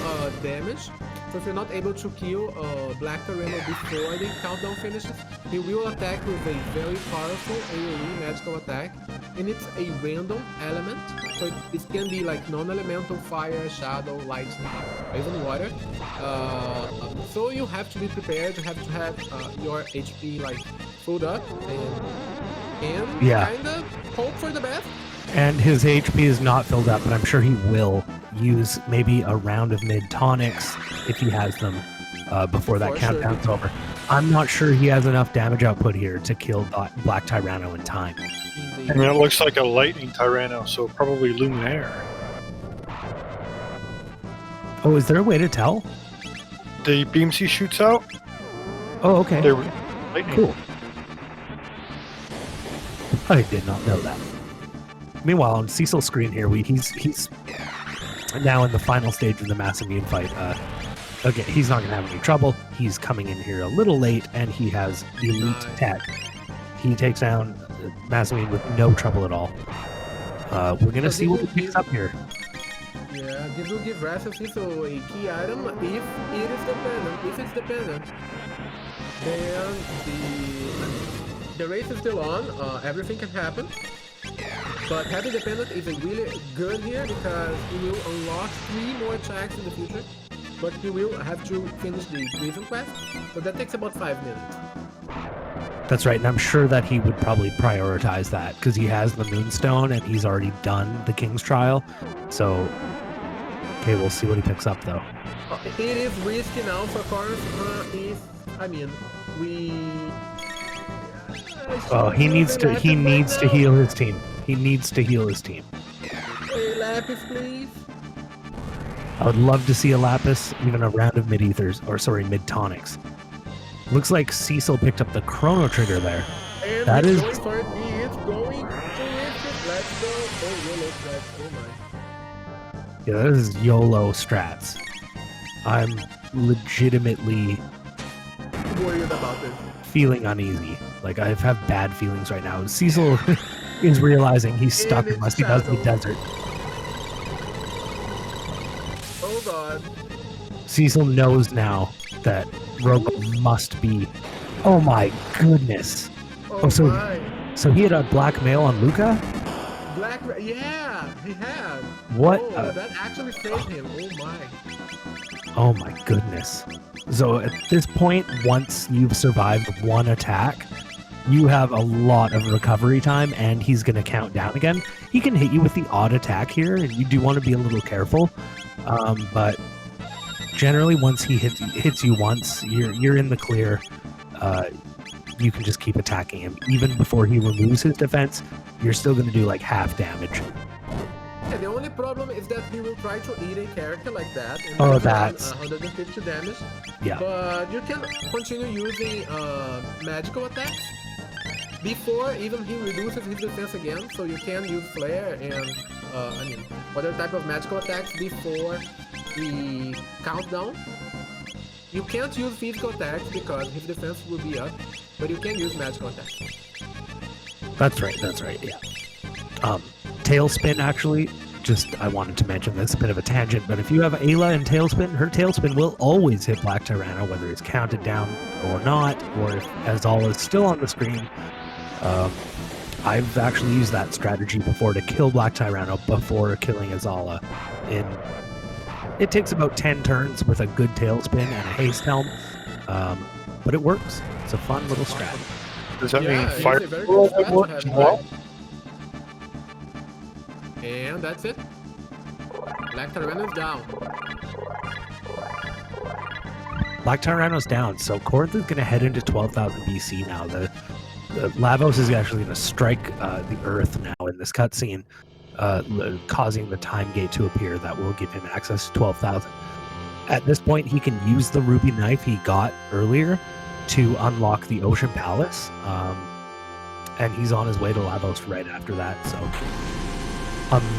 damage, so if you're not able to kill Black Tyranno before the countdown finishes, he will attack with a very powerful AoE magical attack, and it's a random element, so it can be like non-elemental, fire, shadow, lightning, or even water. So you have to be prepared, you have to have your HP like filled up, and kind of hope for the best. And his HP is not filled up, but I'm sure he will use maybe a round of mid-tonics if he has them before that countdown's over. I'm not sure he has enough damage output here to kill Black Tyranno in time. I mean, it looks like a lightning Tyranno, so probably Luminaire. Oh, is there a way to tell? The beams he shoots out? Oh, okay. They're lightning. Cool. I did not know that. Meanwhile, on Cecil's screen here, he's now in the final stage of the Mass Immune fight. Okay, he's not going to have any trouble. He's coming in here a little late, and he has elite tech. He takes down Mass Immune with no trouble at all. We're going to see what he picks up here. Yeah, this will give Raster Cecil a key item if it is dependent. If it's dependent, then the race is still on. Everything can happen. But having dependent is a really good here because he will unlock 3 more attacks in the future. But he will have to finish the Grieving quest, so that takes about 5 minutes. That's right, and I'm sure that he would probably prioritize that because he has the Moonstone and he's already done the King's Trial. So, okay, we'll see what he picks up though. It is risky now for Korenth. Oh, he needs to heal his team. He needs to heal his team. A Lapis, please. I would love to see a Lapis, even a round of mid-tonics. Looks like Cecil picked up the Chrono trigger there. And that is... It's going to risk it. Let's go. Oh, YOLO strats. Oh my. Yeah, this is YOLO strats. I'm legitimately... worried about this. Feeling uneasy. Like, I have bad feelings right now. Cecil is realizing he's stuck in Musty Dusty Desert. Oh god. Cecil knows now that Robo must be... Oh my goodness. Oh, so he had a blackmail on Luca? Yeah, he had. What? Oh, that actually saved him. Oh my. Oh my goodness. So at this point, once you've survived one attack, you have a lot of recovery time, and he's going to count down again. He can hit you with the odd attack here, and you do want to be a little careful. But generally, once he hits you once, you're in the clear. You can just keep attacking him. Even before he removes his defense, you're still going to do like half damage. Yeah, the only problem is that he will try to eat a character like that. And that's 150 damage. Yeah. But you can continue using magical attacks before even he reduces his defense again. So you can use flare and other type of magical attacks before the countdown. You can't use physical attacks because his defense will be up, but you can use magical attacks. That's right, yeah. Tailspin, actually, I wanted to mention this, a bit of a tangent, but if you have Ayla and Tailspin, her Tailspin will always hit Black Tyranno, whether it's counted down or not, or if Azala is still on the screen. I've actually used that strategy before to kill Black Tyranno before killing Azala in It takes about 10 turns with a good tailspin and a haste helm, but it works. It's a fun little strat. Does that mean it's fire a very roll good strat to works have as in well? mind. And that's it. Black Tyranno's down. Black Tyranno's down, so Korenth is going to head into 12,000 BC now. The Lavos is actually going to strike the Earth now in this cutscene, causing the time gate to appear that will give him access to 12,000. At this point, he can use the ruby knife he got earlier to unlock the Ocean Palace, and he's on his way to Lavos right after that. So,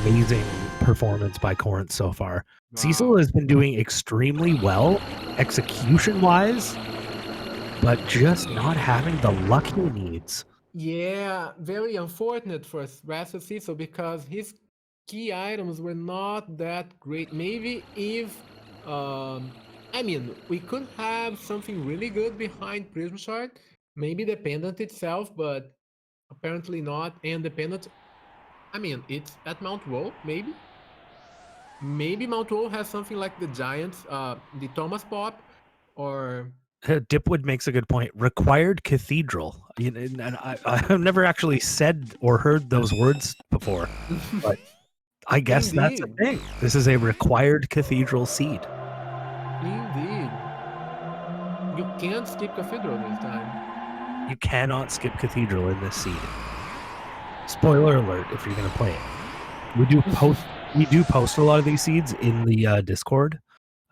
amazing performance by Korenth so far. Wow. Cecil has been doing extremely well, execution-wise, but just not having the luck he needs. Yeah, very unfortunate for Raster Cecil because his key items were not that great. Maybe if, I mean, we could have something really good behind Prism Shard, maybe the pendant itself, but apparently not. And the pendant, I mean, it's at Mount Woe, maybe? Maybe Mount Woe has something like the Giants, the Thomas Pop, or... Dipwood makes a good point. Required cathedral. And I've never actually said or heard those words before, but I guess that's a thing. This is a required cathedral seed. Indeed. You can't skip cathedral this time. You cannot skip cathedral in this seed. Spoiler alert if you're going to play it. We do post a lot of these seeds in the Discord.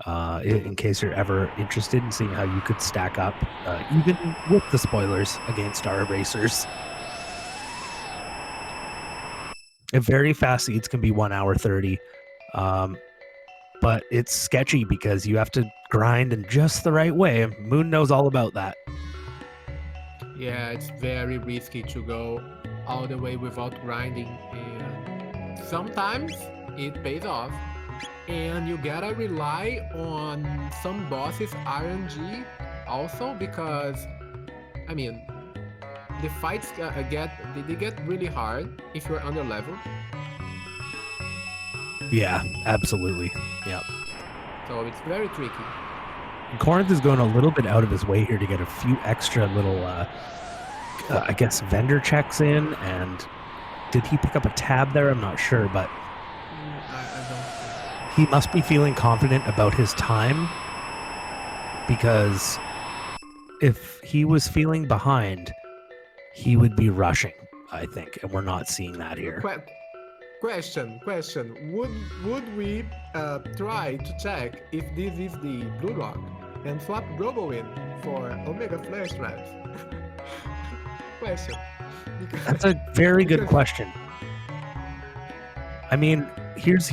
In case you're ever interested in seeing how you could stack up, even with the spoilers, against our racers. Very fast seeds can be 1 hour 30, but it's sketchy because you have to grind in just the right way. Moon knows all about that. Yeah, it's very risky to go all the way without grinding, and sometimes it pays off. And you gotta rely on some bosses RNG also, because I mean the fights they get really hard if you're under level. Yeah, absolutely. Yep. So it's very tricky. And Korenth is going a little bit out of his way here to get a few extra little I guess vendor checks in, and did he pick up a tab there? I'm not sure, but he must be feeling confident about his time, because if he was feeling behind, he would be rushing, I think, and we're not seeing that here. Question. Would we try to check if this is the Blue Rock and swap Robo in for Omega Flash Traps? Question. That's a very good question. I mean, here's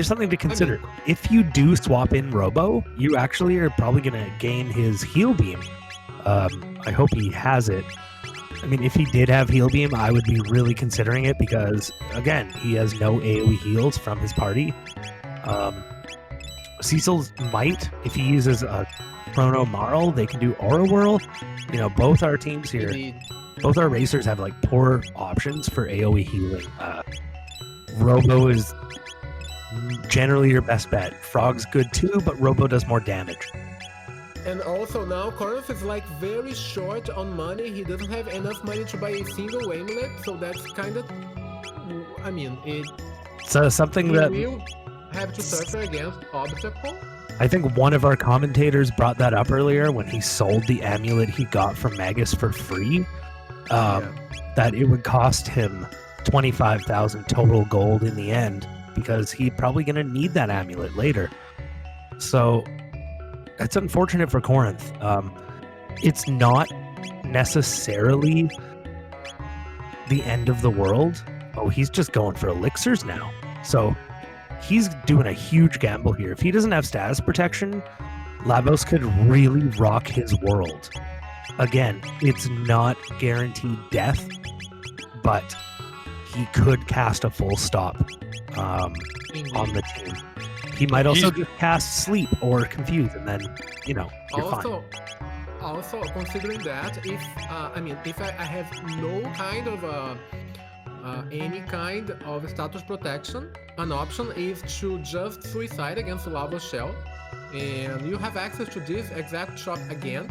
something to consider. If you do swap in Robo, you actually are probably going to gain his heal beam. I hope he has it. I mean, if he did have heal beam, I would be really considering it, because again, he has no AoE heals from his party. Cecil's might, if he uses a Chrono Marl, they can do Aura Whirl. You know, both our teams here, Indeed. Both our racers have like poor options for AoE healing. Robo is generally your best bet. Frog's good too, but Robo does more damage. And also now Korenth is like very short on money. He doesn't have enough money to buy a single amulet, so that's kind of, I mean, it's something that will have to suffer against obstacle. I think one of our commentators brought that up earlier when he sold the amulet he got from Magus for free. That it would cost him 25,000 total gold in the end, because he's probably going to need that amulet later. So it's unfortunate for Korenth. It's not necessarily the end of the world. Oh, he's just going for elixirs now. So he's doing a huge gamble here. If he doesn't have status protection, Lavos could really rock his world. Again, it's not guaranteed death, but he could cast a full stop on the team. He might also just cast sleep or confuse, and then, you know, you're fine. Also, considering that, if I have no kind of any kind of status protection, an option is to just suicide against the lava shell, and you have access to this exact shot again,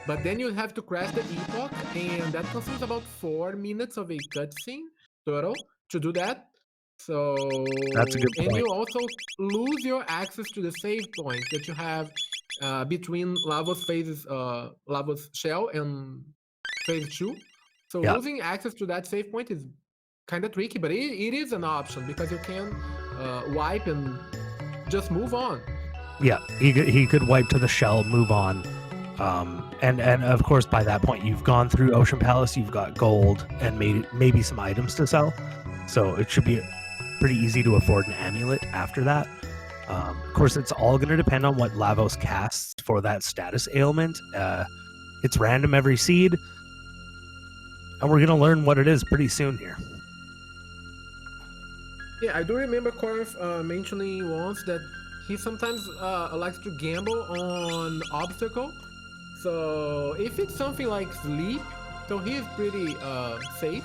but then you have to crash the epoch, and that consumes about 4 minutes of a cutscene total to do that. So That's a good and point. you also lose your access to the save point that you have between Lava's phases, Lava's shell and phase 2. So Yeah. losing access to that save point is kind of tricky, but it is an option because you can wipe and just move on. Yeah, he could wipe to the shell, move on. And of course, by that point, you've gone through Ocean Palace, you've got gold, and maybe some items to sell. So it should be pretty easy to afford an amulet after that. Of course, it's all going to depend on what Lavos casts for that status ailment. It's random every seed, and we're going to learn what it is pretty soon here. Yeah, I do remember Korenth mentioning once that he sometimes likes to gamble on obstacle. So if it's something like sleep, so he is pretty safe.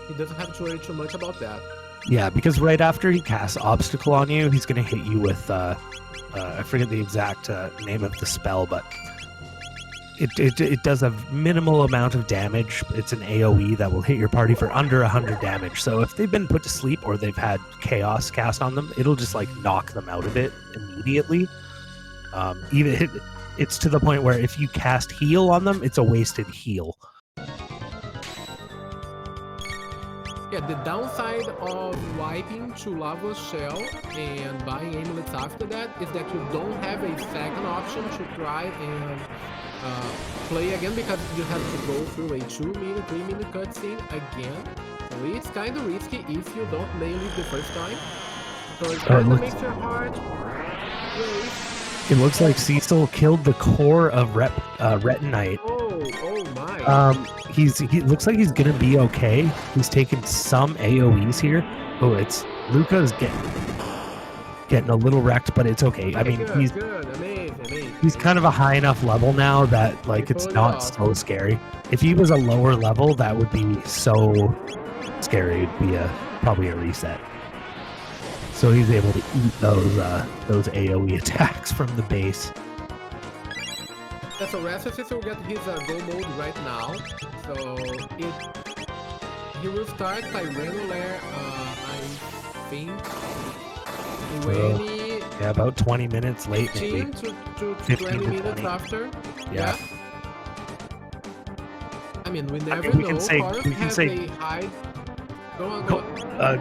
He doesn't have to worry too much about that. Yeah, because right after he casts obstacle on you, he's going to hit you with I forget the exact name of the spell, but it does a minimal amount of damage. It's an AoE that will hit your party for under 100 damage. So if they've been put to sleep or they've had chaos cast on them, it'll just like knock them out of it immediately. It's to the point where if you cast heal on them, it's a wasted heal. Yeah, the downside of wiping to Lava's shell and buying amulets after that is that you don't have a second option to try and play again because you have to go through a 2-minute, 3-minute cutscene again. So it's kind of risky if you don't nail it the first time. So it kind of makes your heart race. It looks like Cecil killed the core of Retinite. Oh my. He looks like he's gonna be okay. He's taken some AoEs here. Oh, it's Luca's getting a little wrecked, but it's okay. I mean, good, amazing. He's kind of a high enough level now that like it's not so scary. If he was a lower level, that would be so scary. It'd be probably a reset. So he's able to eat those AoE attacks from the base. Yeah, so Raster will get his go mode right now. So he will start Tyrano Lair, I think. Yeah, about 20 minutes late, 15 maybe. to 20 minutes after. Yeah. I mean, we never I mean, know. we can say a hide. Go on.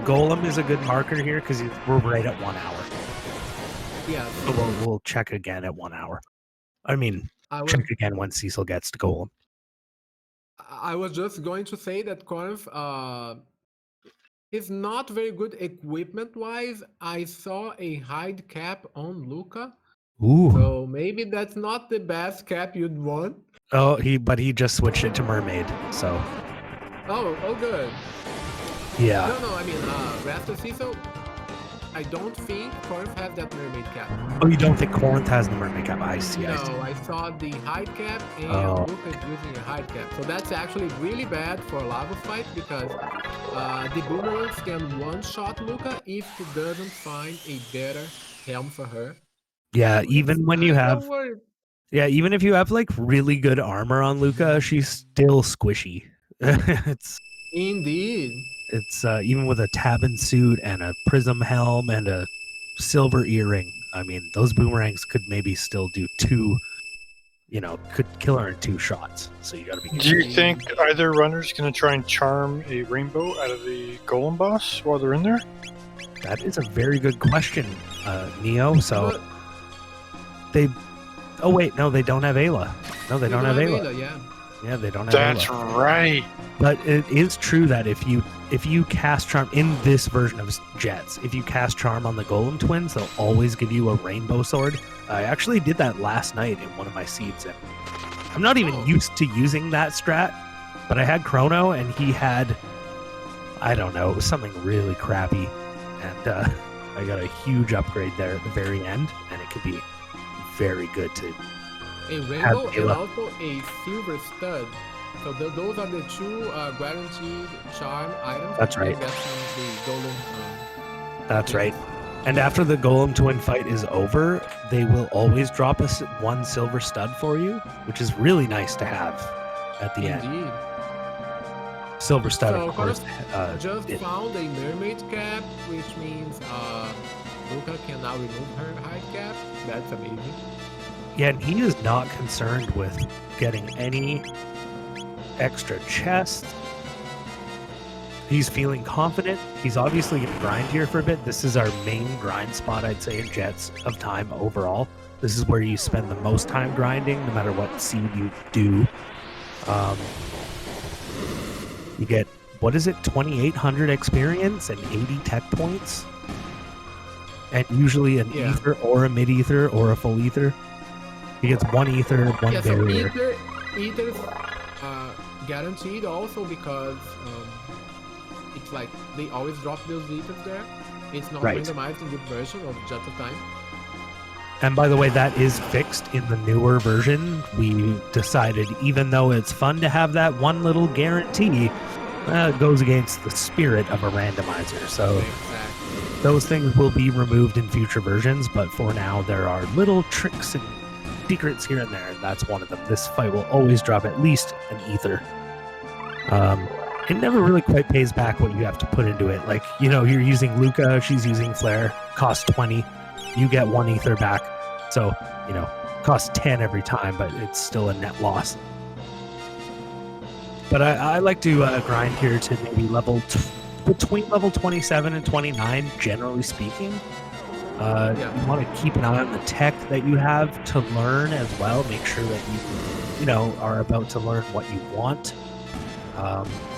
Golem is a good marker here because we're right at 1 hour. Yeah. So we'll check again at 1 hour. I mean, check again when Cecil gets to Golem. I was just going to say that Korenth is not very good equipment-wise. I saw a hide cap on Luca. Ooh. So maybe that's not the best cap you'd want. Oh, but he just switched it to mermaid, so. Oh, good. Yeah. No, I mean, Raster Cecil, I don't think Korenth has that mermaid cap. Oh, you don't think Korenth has the mermaid cap? I see. No, I saw the hide cap and Luca is using a hide cap. So that's actually really bad for a lava fight because the boomerangs can one-shot Luca if he doesn't find a better helm for her. Yeah, even when you have... Yeah, even if you have like really good armor on Luca, she's still squishy. Indeed. It's even with a Tabin suit and a prism helm and a silver earring. I mean, those boomerangs could maybe still do could kill her in 2 shots. So you gotta be careful. Do you think either runner's gonna try and charm a rainbow out of the golem boss while they're in there? That is a very good question, Neo. So they... Oh wait, no, they don't have Ayla. No, they don't have Ayla. Yeah, they don't have Ayla. That's right. But it is true that if you cast Charm in this version of Jets, if you cast Charm on the Golem twins, they'll always give you a rainbow sword. I actually did that last night in one of my seeds, and I'm not even used to using that strat, but I had Chrono, and he had, I don't know, it was something really crappy, and I got a huge upgrade there at the very end, and it could be very good to a rainbow and also a silver stud. So those are the two guaranteed charm items. That's You can right. get from the golem. That's Yeah. right. And after the Golem Twin fight is over, they will always drop one silver stud for you, which is really nice to have at the end. Indeed. Silver stud, So of course. just found a mermaid cap, which means Luca can now remove her hide cap. That's amazing. Yeah, and he is not concerned with getting any extra chests. He's feeling confident. He's obviously going to grind here for a bit. This is our main grind spot, I'd say, in Jets of Time overall. This is where you spend the most time grinding, no matter what seed you do. You get, what is it, 2,800 experience and 80 tech points? And usually an ether or a mid-ether or a full ether. He gets one ether, one barrier. So ether's guaranteed also because it's like they always drop those ethers there. It's not randomized in the version of Jets of Time. And by the way, that is fixed in the newer version. We decided, even though it's fun to have that one little guarantee, it goes against the spirit of a randomizer. So those things will be removed in future versions, but for now, there are little tricks and secrets here and there, and that's one of them. This fight will always drop at least an ether. It never really quite pays back what you have to put into it. Like, you know, you're using Luca, she's using Flare, costs 20, you get one ether back. So, you know, costs 10 every time, but it's still a net loss. But I like to grind here to maybe between level 27 and 29, generally speaking. You want to keep an eye on the tech that you have to learn as well. Make sure that you know, are about to learn what you want.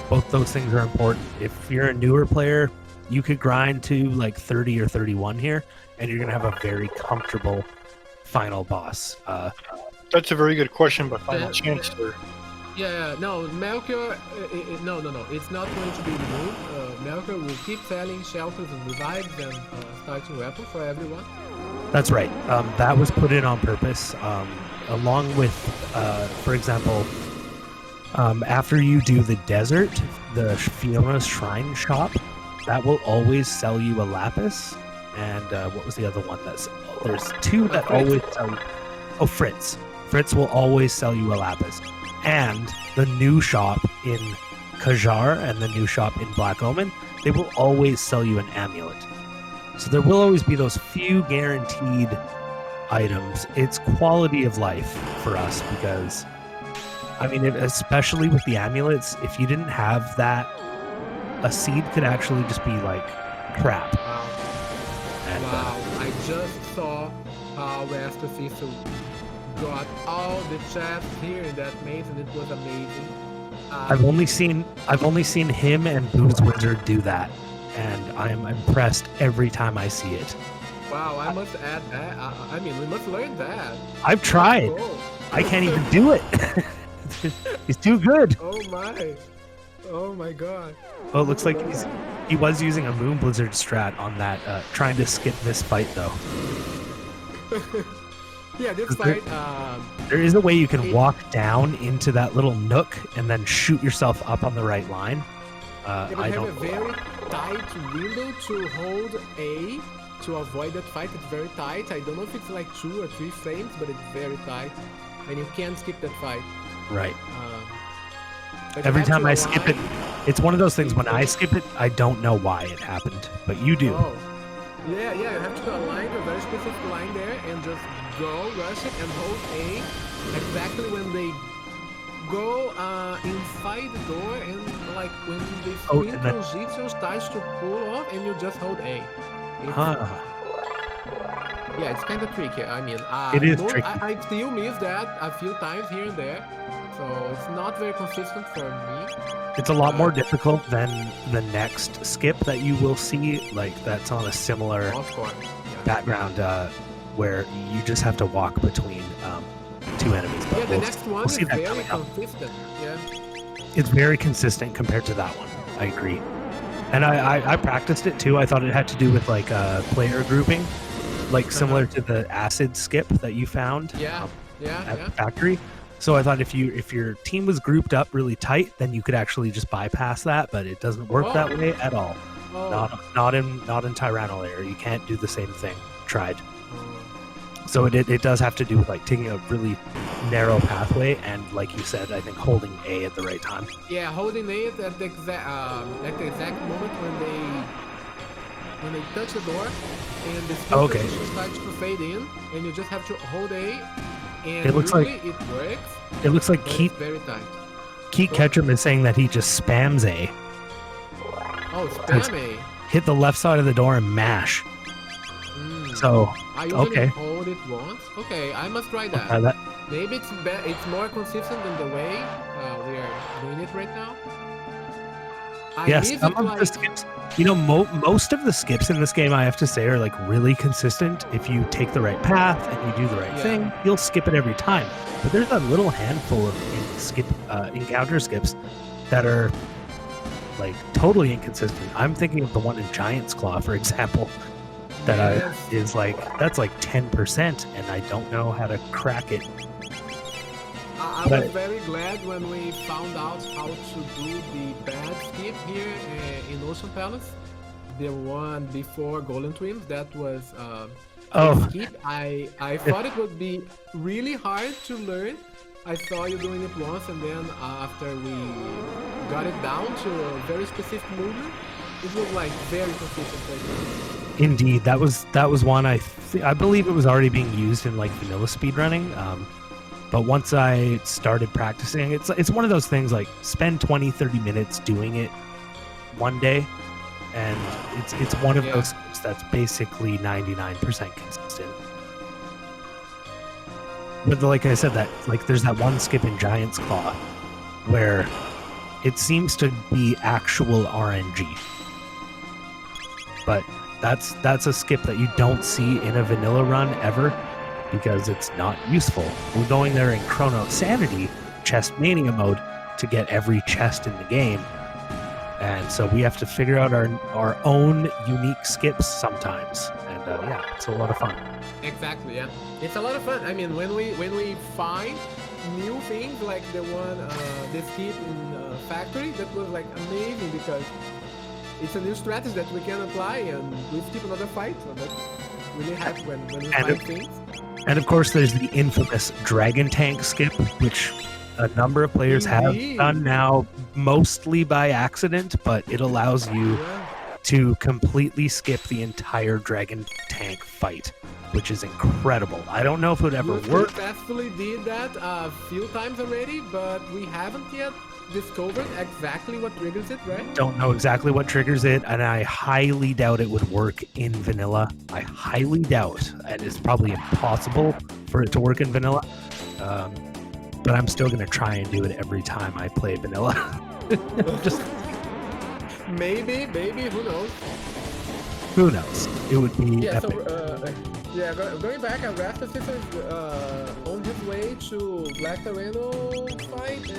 Both those things are important. If you're a newer player, you could grind to like 30 or 31 here, and you're going to have a very comfortable final boss. That's a very good question, but final chance there. Yeah, no, Melchior, no, it's not going to be removed. Melchior will keep selling shelters and revives and starting weapons for everyone. That's right. That was put in on purpose, along with, for example, after you do the desert, the Fiona's Shrine shop, that will always sell you a lapis. And what was the other one? There's two that always sell you. Oh, Fritz. Fritz will always sell you a lapis. And the new shop in Kajar and the new shop in Black Omen, they will always sell you an amulet. So there will always be those few guaranteed items. It's quality of life for us because, I mean, especially with the amulets, if you didn't have that, a seed could actually just be like crap. Wow. And, I just saw how Raster Cecil got all the chests here in that maze, and it was amazing. I've only seen him and Boo's Wizard do that, and I am impressed every time I see it. Wow, I must add that. I mean, we must learn that. I've tried. Cool. I can't even do it. He's too good. Oh my god. Oh, it looks like he was using a Moon Blizzard strat on that, trying to skip this fight though. Yeah, this fight. There is a way you can walk down into that little nook and then shoot yourself up on the right line. I don't. Have a very tight window to hold A to avoid that fight. It's very tight. I don't know if it's like 2 or 3 frames, but it's very tight, and you can't skip that fight. Right. But every time I skip it, it's one of those things. When I skip it, I don't know why it happened, but you do. Oh. Yeah, you have to align a very specific line there and just go, rush it, and hold A exactly when they go inside the door, and like when the screen transition starts to pull off, and you just hold A. Yeah, it's kind of tricky. I mean, it is tricky. I still miss that a few times here and there, so it's not very consistent for me. It's a lot more difficult than the next skip that you will see, like that's on a similar background where you just have to walk between two enemies. But the next one is very consistent. Yeah. It's very consistent compared to that one. I agree. And I practiced it too. I thought it had to do with like player grouping, like similar to the acid skip that you found at the factory. So I thought if your team was grouped up really tight, then you could actually just bypass that, but it doesn't work that way at all. Not in Tyranno layer. You can't do the same thing. Tried. So it does have to do with like taking a really narrow pathway and, like you said, I think holding A at the right time. Yeah, holding A at the exact moment when they touch the door and the speed transition starts to fade in, and you just have to hold A. And it looks like it works. It looks like Keith very tight. Keith Ketchum is saying that he just spams A. Oh, spam A. Hit the left side of the door and mash. So I usually hold it once. Okay, I must try that. Maybe it's more consistent than the way we are doing it right now. Some of the skips, most of the skips in this game, I have to say, are like really consistent. If you take the right path and you do the right thing, you'll skip it every time. But there's a little handful of encounter skips that are like totally inconsistent. I'm thinking of the one in Giant's Claw, for example, that is like, that's like 10%, and I don't know how to crack it. I was very glad when we found out how to do the bad skip here in Ocean Palace. The one before Golden Twins, that was a skip. I thought it would be really hard to learn. I saw you doing it once, and then after we got it down to a very specific movement, it was like very consistent. Indeed, that was one I believe it was already being used in like vanilla speedrunning. But once I started practicing, it's one of those things like spend 20-30 minutes doing it one day, and it's one of those skips that's basically 99% consistent. But like I said, that like there's that one skip in Giant's Claw where it seems to be actual RNG. But that's a skip that you don't see in a vanilla run ever, because it's not useful. We're going there in Chrono Sanity, Chest Mania mode, to get every chest in the game. And so we have to figure out our own unique skips sometimes. And it's a lot of fun. Exactly, yeah. It's a lot of fun. I mean, when we find new things like the skip in Factory, that was like amazing, because it's a new strategy that we can apply, and we skip another fight. So that's really happy when we find things. And of course, there's the infamous Dragon Tank skip, which a number of players have done now, mostly by accident, but it allows you to completely skip the entire Dragon Tank fight, which is incredible. I don't know if it would ever work. We successfully did that a few times already, but we haven't yet discovered exactly what triggers it, right? Don't know exactly what triggers it, and I highly doubt it would work in vanilla. I highly doubt, and it's probably impossible for it to work in vanilla. But I'm still going to try and do it every time I play vanilla. Just maybe, who knows? Who knows? It would be epic. So, going back, Raster Cecil is on his way to Black Tyranno fight,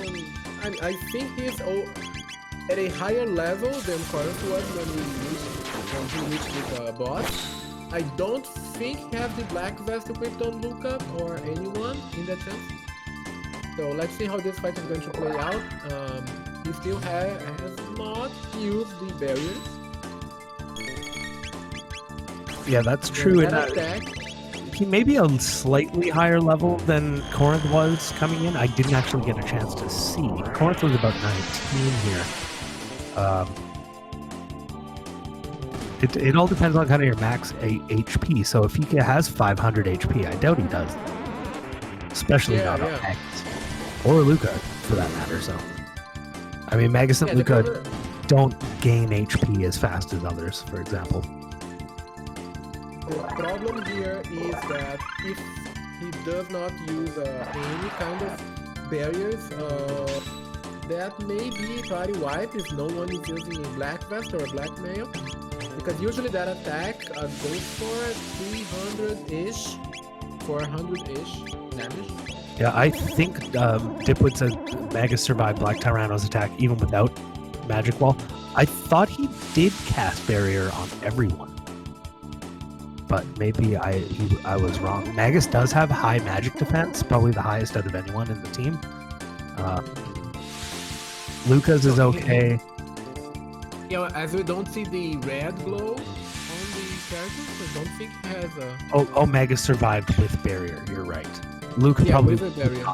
and I think he's at a higher level than Korenth was when he reached the boss. I don't think he has the Black Vest equipped on Luca or anyone in that sense. So let's see how this fight is going to play out. He still has not used the barriers. Yeah, that's true. He may be a slightly higher level than Korenth was coming in. I didn't actually get a chance to see. Korenth was about 19 here. It all depends on kind of your max HP. So if he has 500 HP, I doubt he does. Especially not on Magus. Or Luca, for that matter. So, I mean, Magus and Luca don't gain HP as fast as others, for example. The problem here is that if he does not use any kind of barriers, that may be party wipe if no one is using a Black Vest or a Black Mail. Because usually that attack goes for 300-ish, 400-ish damage. Yeah, I think Dipwood said Magus survived Black Tyranno's attack even without Magic Wall. I thought he did cast Barrier on everyone. but maybe I was wrong. Magus does have high magic defense, probably the highest out of anyone in the team. Luca's is okay. Yeah, as we don't see the red glow on the characters, I don't think he has a... Oh, Magus survived with barrier. You're right. Luca probably with a barrier.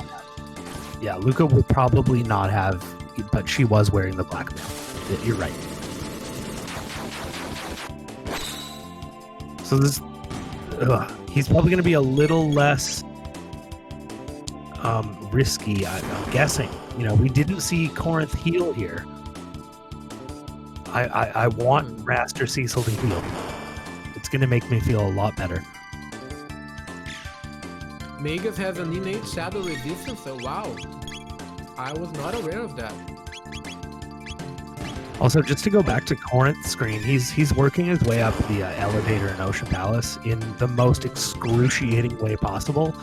Yeah, Luca would probably not have, but she was wearing the black mail. You're right. So this, he's probably going to be a little less risky, I'm guessing. You know, we didn't see Korenth heal here. I want Raster Cecil to heal. It's going to make me feel a lot better. Magus has an innate shadow resistance, so wow. I was not aware of that. Also, just to go back to Korenth's screen, he's working his way up the elevator in Ocean Palace in the most excruciating way possible.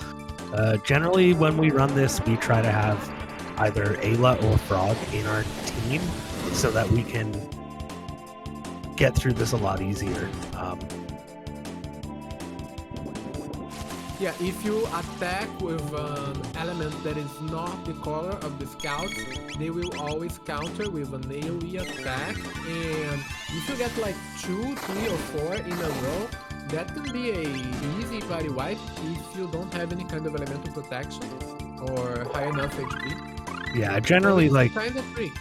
Generally, when we run this, we try to have either Ayla or Frog in our team so that we can get through this a lot easier. Yeah, if you attack with an element that is not the color of the scouts, they will always counter with an AoE attack. And if you get like 2, 3, or 4 in a row, that can be a easy party wipe if you don't have any kind of elemental protection or high enough HP. Yeah, generally like kind of tricky.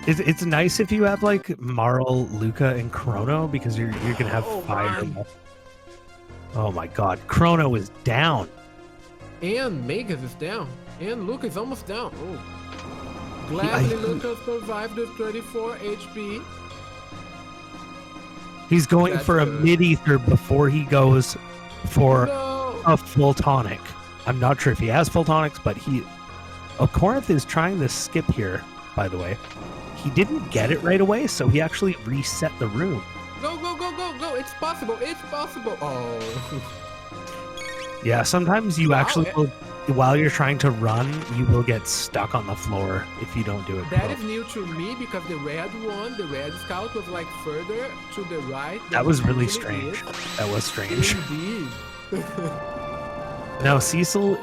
It's nice if you have like Marl, Luca, and Chrono because you're gonna have fire. Oh my god, Chrono is down. And Magus is down. And Luca is almost down. Oh. Gladly Luca survived with 34 HP. He's going for a mid-ether before he goes for a full tonic. I'm not sure if he has full tonics, but he... Oh, Korenth is trying to skip here, by the way. He didn't get it right away, so he actually reset the room. Go, go, go, go, go! It's possible! It's possible! Oh. Yeah, sometimes you actually will, while you're trying to run, you will get stuck on the floor if you don't do it. That is new to me because the red one, the red scout, was like further to the right. That was really strange. That was strange. Indeed. Now, Cecil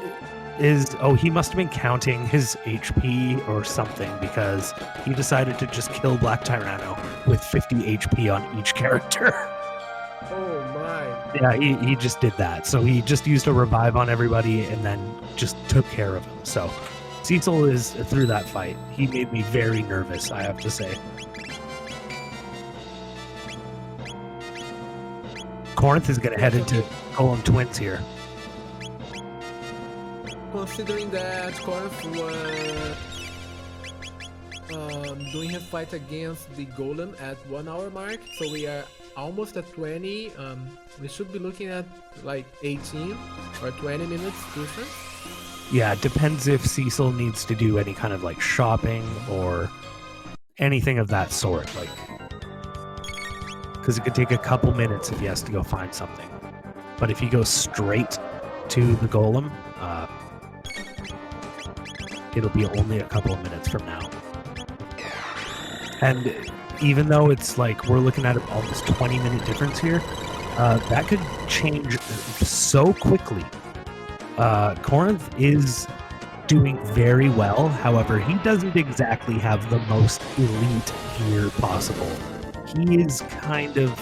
is... Oh, he must have been counting his HP or something because he decided to just kill Black Tyranno with 50 HP on each character. Oh my. Yeah, he just did that. So he just used a revive on everybody and then just took care of him. So Cecil is through that fight. He made me very nervous, I have to say. Korenth is going to head into Golem Twins here. Considering that Korenth was doing his fight against the Golem at 1 hour mark, so we are almost at 20. We should be looking at like 18 or 20 minutes difference. Yeah, it depends if Cecil needs to do any kind of like shopping or anything of that sort, like, because it could take a couple minutes if he has to go find something. But if he goes straight to the Golem, it'll be only a couple of minutes from now. And even though it's like we're looking at almost 20-minute difference here, that could change so quickly. Korenth is doing very well. However, he doesn't exactly have the most elite gear possible. He is kind of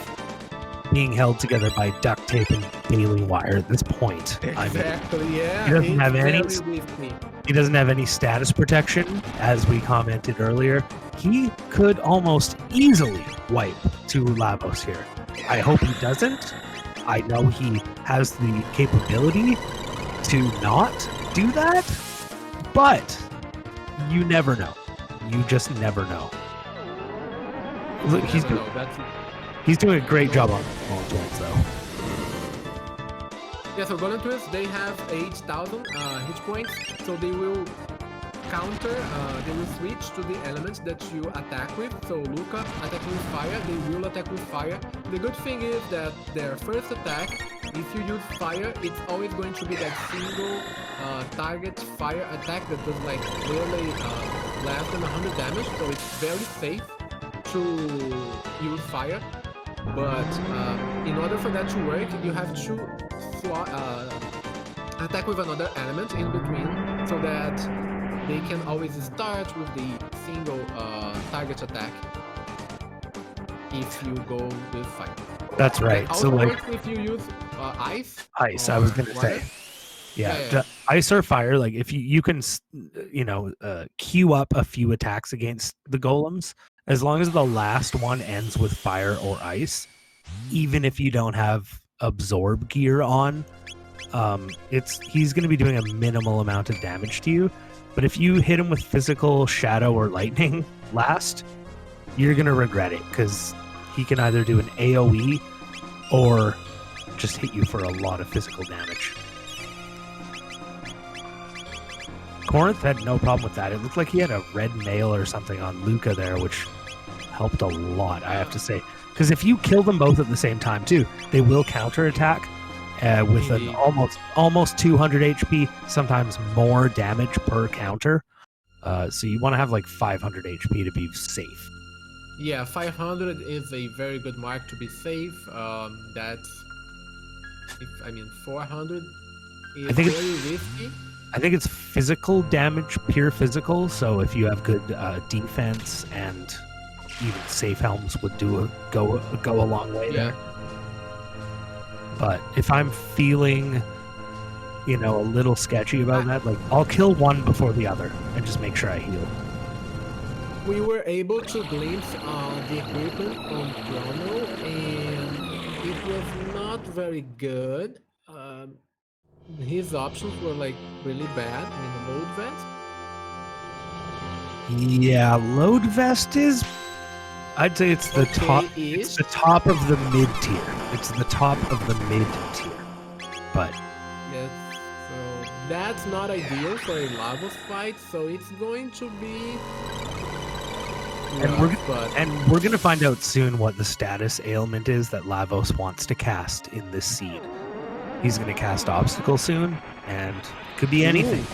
being held together by duct tape and baling wire at this point. Exactly, yeah. He doesn't have any... He doesn't have any status protection, as we commented earlier. He could almost easily wipe 2 Lavos here. I hope he doesn't. I know he has the capability to not do that, but you never know. You just never know. Look, he's doing a great job on Golem Twins, though. Yeah, so Golem Twins, they have 8,000 hit points, so they will counter, they will switch to the elements that you attack with. So Luca attack with fire, they will attack with fire. The good thing is that their first attack, if you use fire, it's always going to be that single target fire attack that does like really less than 100 damage, so it's very safe to use fire. But in order for that to work, you have to attack with another element in between, so that they can always start with the single target attack if you go with fire. That's right. It So also like works if you use ice. ice, or I was gonna water. say. Yeah, Yeah. ice or fire. Like if you can, queue up a few attacks against the golems, as long as the last one ends with fire or ice, even if you don't have absorb gear on, he's going to be doing a minimal amount of damage to you. But if you hit him with physical, shadow, or lightning last, you're going to regret it, because he can either do an AoE or just hit you for a lot of physical damage. Korenth had no problem with that. It looked like he had a red mail or something on Luca there, which helped a lot, I have to say. Because if you kill them both at the same time too, they will counterattack with an almost 200 HP, sometimes more damage per counter. So you want to have like 500 HP to be safe. Yeah, 500 is a very good mark to be safe. 400 is very risky. I think it's physical damage, pure physical. So if you have good defense, and even safe helms would go a long way there. But if I'm feeling, a little sketchy about that, like I'll kill one before the other and just make sure I heal. We were able to glimpse the equipment on Chrono, and it was not very good. His options were like really bad. Load vest. Yeah, load vest is. I'd say it's the top. It's the top of the mid tier. It's the top of the mid tier. But yes, so that's not ideal for a Lavos fight. So it's going to be. And we're gonna find out soon what the status ailment is that Lavos wants to cast in this seed. He's gonna cast obstacle soon, and it could be anything.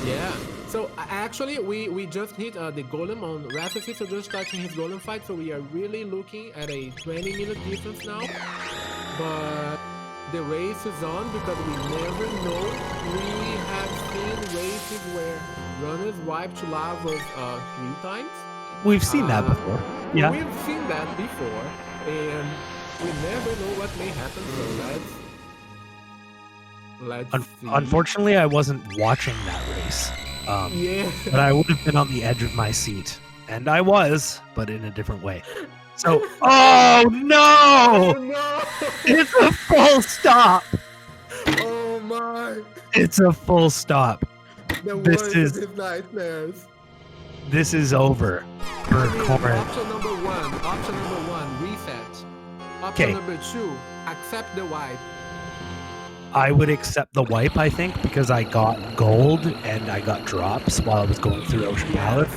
Yeah. So actually, we just hit the golem on Raster. So just starting his golem fight. So we are really looking at a 20-minute difference now. But the race is on, because we never know. We have seen races where runners wipe to Lavos 3 times. We've seen that before. Yeah. We've seen that before, and we never know what may happen. So let's see. Unfortunately, I wasn't watching that race. But I would have been on the edge of my seat, and I was, but in a different way. So, oh no! It's a full stop. Oh my! It's a full stop. This is nightmares. This is over for Korenth. Option number one, reset. Option number 2, accept the wipe. I would accept the wipe, I think, because I got gold and I got drops while I was going through Ocean Palace.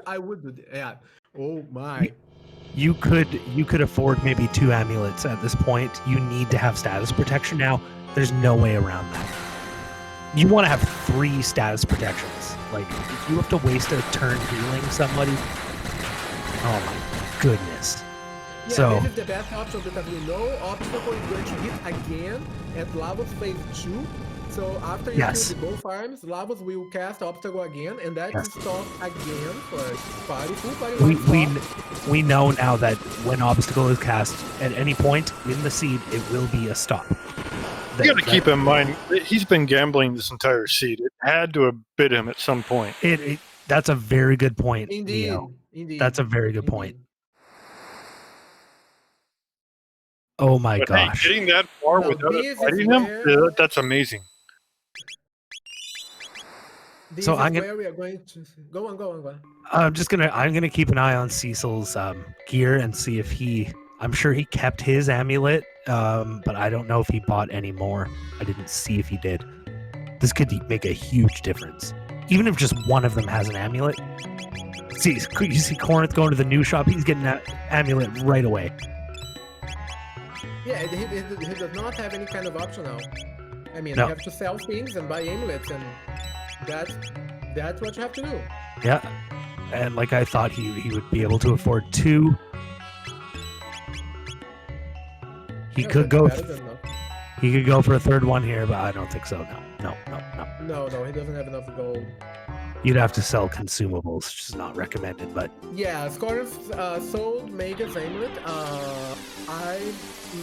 I would do that. Yeah. Oh my. You could afford maybe 2 amulets at this point. You need to have status protection now. There's no way around that. You want to have 3 status protections. Like, if you have to waste a turn healing somebody, oh my goodness. Yeah, so this is the best option, because we know obstacle is going to hit again at Lavos phase 2. So after you kill the both arms, Lavos will cast obstacle again, and that is stop again for full party. We know now that when obstacle is cast at any point in the seed, it will be a stop. You got to keep in mind, he's been gambling this entire seed. It had to have bit him at some point. That's a very good point. Indeed. Neo. That's a very good point. Oh my gosh. Hey, getting that far without fighting him, that's amazing. This is where we are going to go on. I'm gonna keep an eye on Cecil's gear and see if I'm sure he kept his amulet, but I don't know if he bought any more. I didn't see if he did. This could make a huge difference. Even if just one of them has an amulet. See, you see Korenth going to the new shop, he's getting that amulet right away. Yeah, he does not have any kind of option now. I mean, you have to sell things and buy amulets, and that's what you have to do. Yeah, and like I thought he would be able to afford 2. He Yeah, could that's go. better than nothing. He could go for a third one here, but I don't think so. No. No, he doesn't have enough gold. You'd have to sell consumables, which is not recommended. But Yeah, Korenth sold Mage's Amulet. I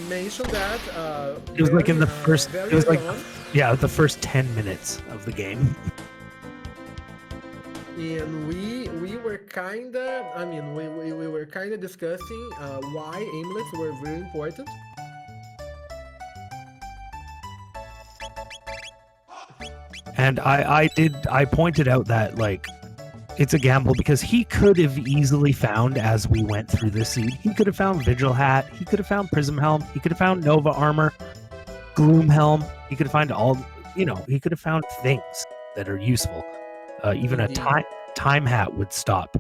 mentioned that. it was like in the first. It was like on. the first 10 minutes of the game. And we were kinda, I mean, we were kinda discussing why amulets were very important. And I pointed out that like it's a gamble because he could have easily found, as we went through this seed, he could have found Vigil Hat, he could have found Prism Helm, he could have found Nova Armor, Gloom Helm, he could have found he could have found things that are useful. Even a time hat would stop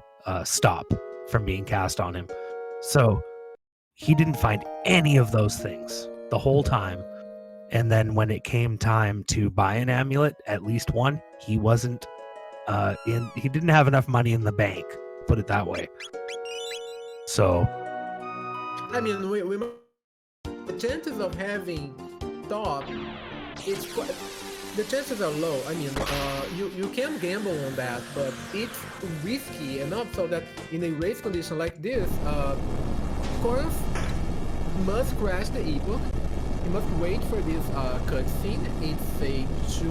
from being cast on him. So he didn't find any of those things the whole time. And then when it came time to buy an amulet, at least one, he wasn't he didn't have enough money in the bank, put it that way. So I mean, the chances of having top, the chances are low. I mean, you can gamble on that, but it's risky enough so that in a race condition like this, Korenth must crash the epoch. He must wait for this cutscene. It's a 2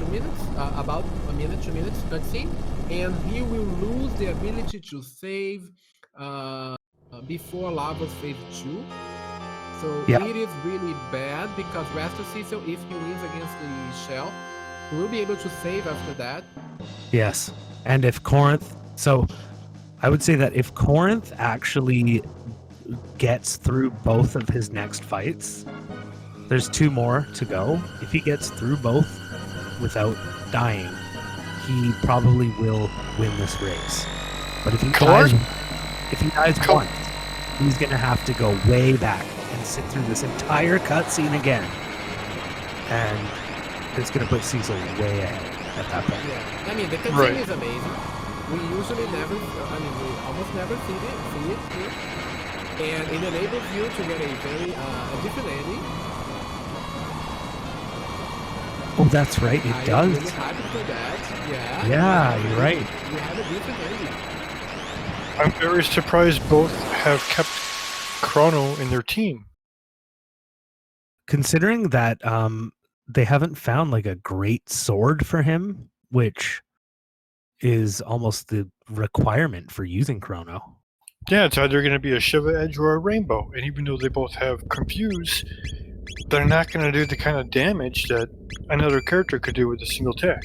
minutes, about a minute, 2 minutes cutscene, and he will lose the ability to save before Lava's phase 2. So it is really bad because Raster Cecil, if he wins against the Shell, he will be able to save after that. yes, and if Korenth, so I would say that if Korenth actually gets through both of his next fights, there's 2 more to go. If he gets through both without dying, he probably will win this race. But if he dies once, he's gonna have to go way back and sit through this entire cutscene again, and it's gonna put Cecil way ahead at that point. Yeah, I mean the cutscene is amazing. We usually never, we almost never see it here. And it enables you to get a very a different ending. Oh, that's right, it does. I'm really happy for that. Yeah, you're right. We have a different ending. I'm very surprised both have kept Chrono in their team. Considering that they haven't found like a great sword for him, which is almost the requirement for using Chrono. Yeah, it's either going to be a Shiva Edge or a Rainbow, and even though they both have Confuse, they're not going to do the kind of damage that another character could do with a single tag.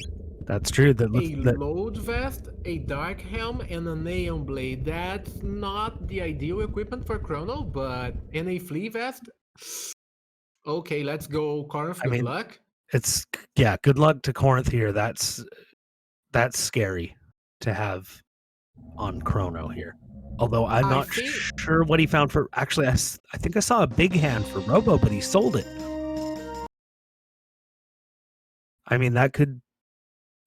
That's true. A load vest, a dark helm, and a neon blade. That's not the ideal equipment for Chrono, but in a flea vest. Okay, let's go, Korenth. Good luck. Good luck to Korenth here. That's scary to have on Chrono here. Although I'm not sure what he found for. Actually, I think I saw a big hand for Robo, but he sold it. I mean, that could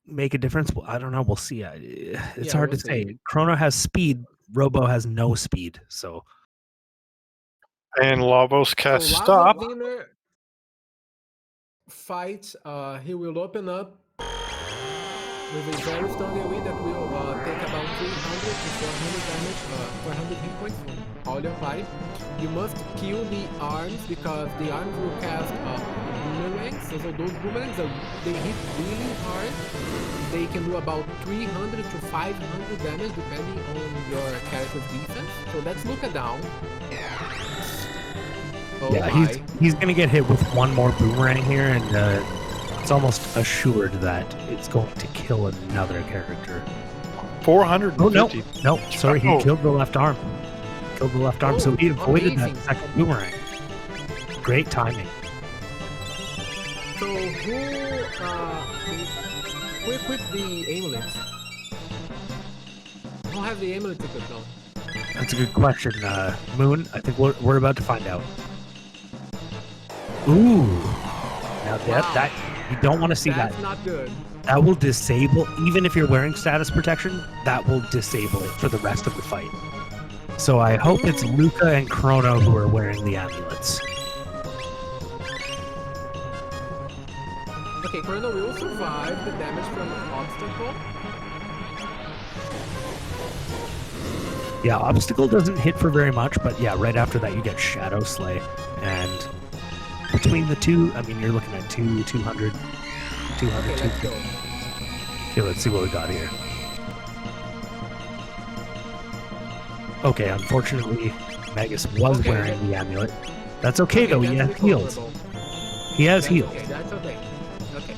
make a difference. I don't know. We'll see. It's hard to say. Chrono has speed. Robo has no speed. So. And Lavos cast stop. Fight. He will open up with a very strong AoE that will take about 300 to 400 damage, 400 hit points from all your fight. You must kill the arms because the arms will cast boomerangs. So those boomerangs, they hit really hard. They can do about 300 to 500 damage depending on your character's defense. So let's look at down. Oh yeah, he's gonna get hit with one more boomerang here, and it's almost assured that it's going to kill another character. 450. Oh, no, sorry, he killed the left arm. So he avoided that second boomerang. Great timing. So who equipped the amulets? Who have the amulet equipped now? That's a good question, Moon. I think we're about to find out. Ooh, now that you don't want to see that. That's not good. That will disable, even if you're wearing status protection, that will disable it for the rest of the fight. So I hope it's Luca and Chrono who are wearing the amulets. Okay, Chrono will survive the damage from an obstacle. Yeah, obstacle doesn't hit for very much, but yeah, right after that you get Shadow Slay. And between the two, I mean, you're looking at 200, 200, Okay, let's go. Okay, let's see what we got here. Okay, unfortunately, Magus was Okay, wearing the amulet. That's okay, though, he that's has heals. recoverable. He has That's heals. okay, that's okay. Okay.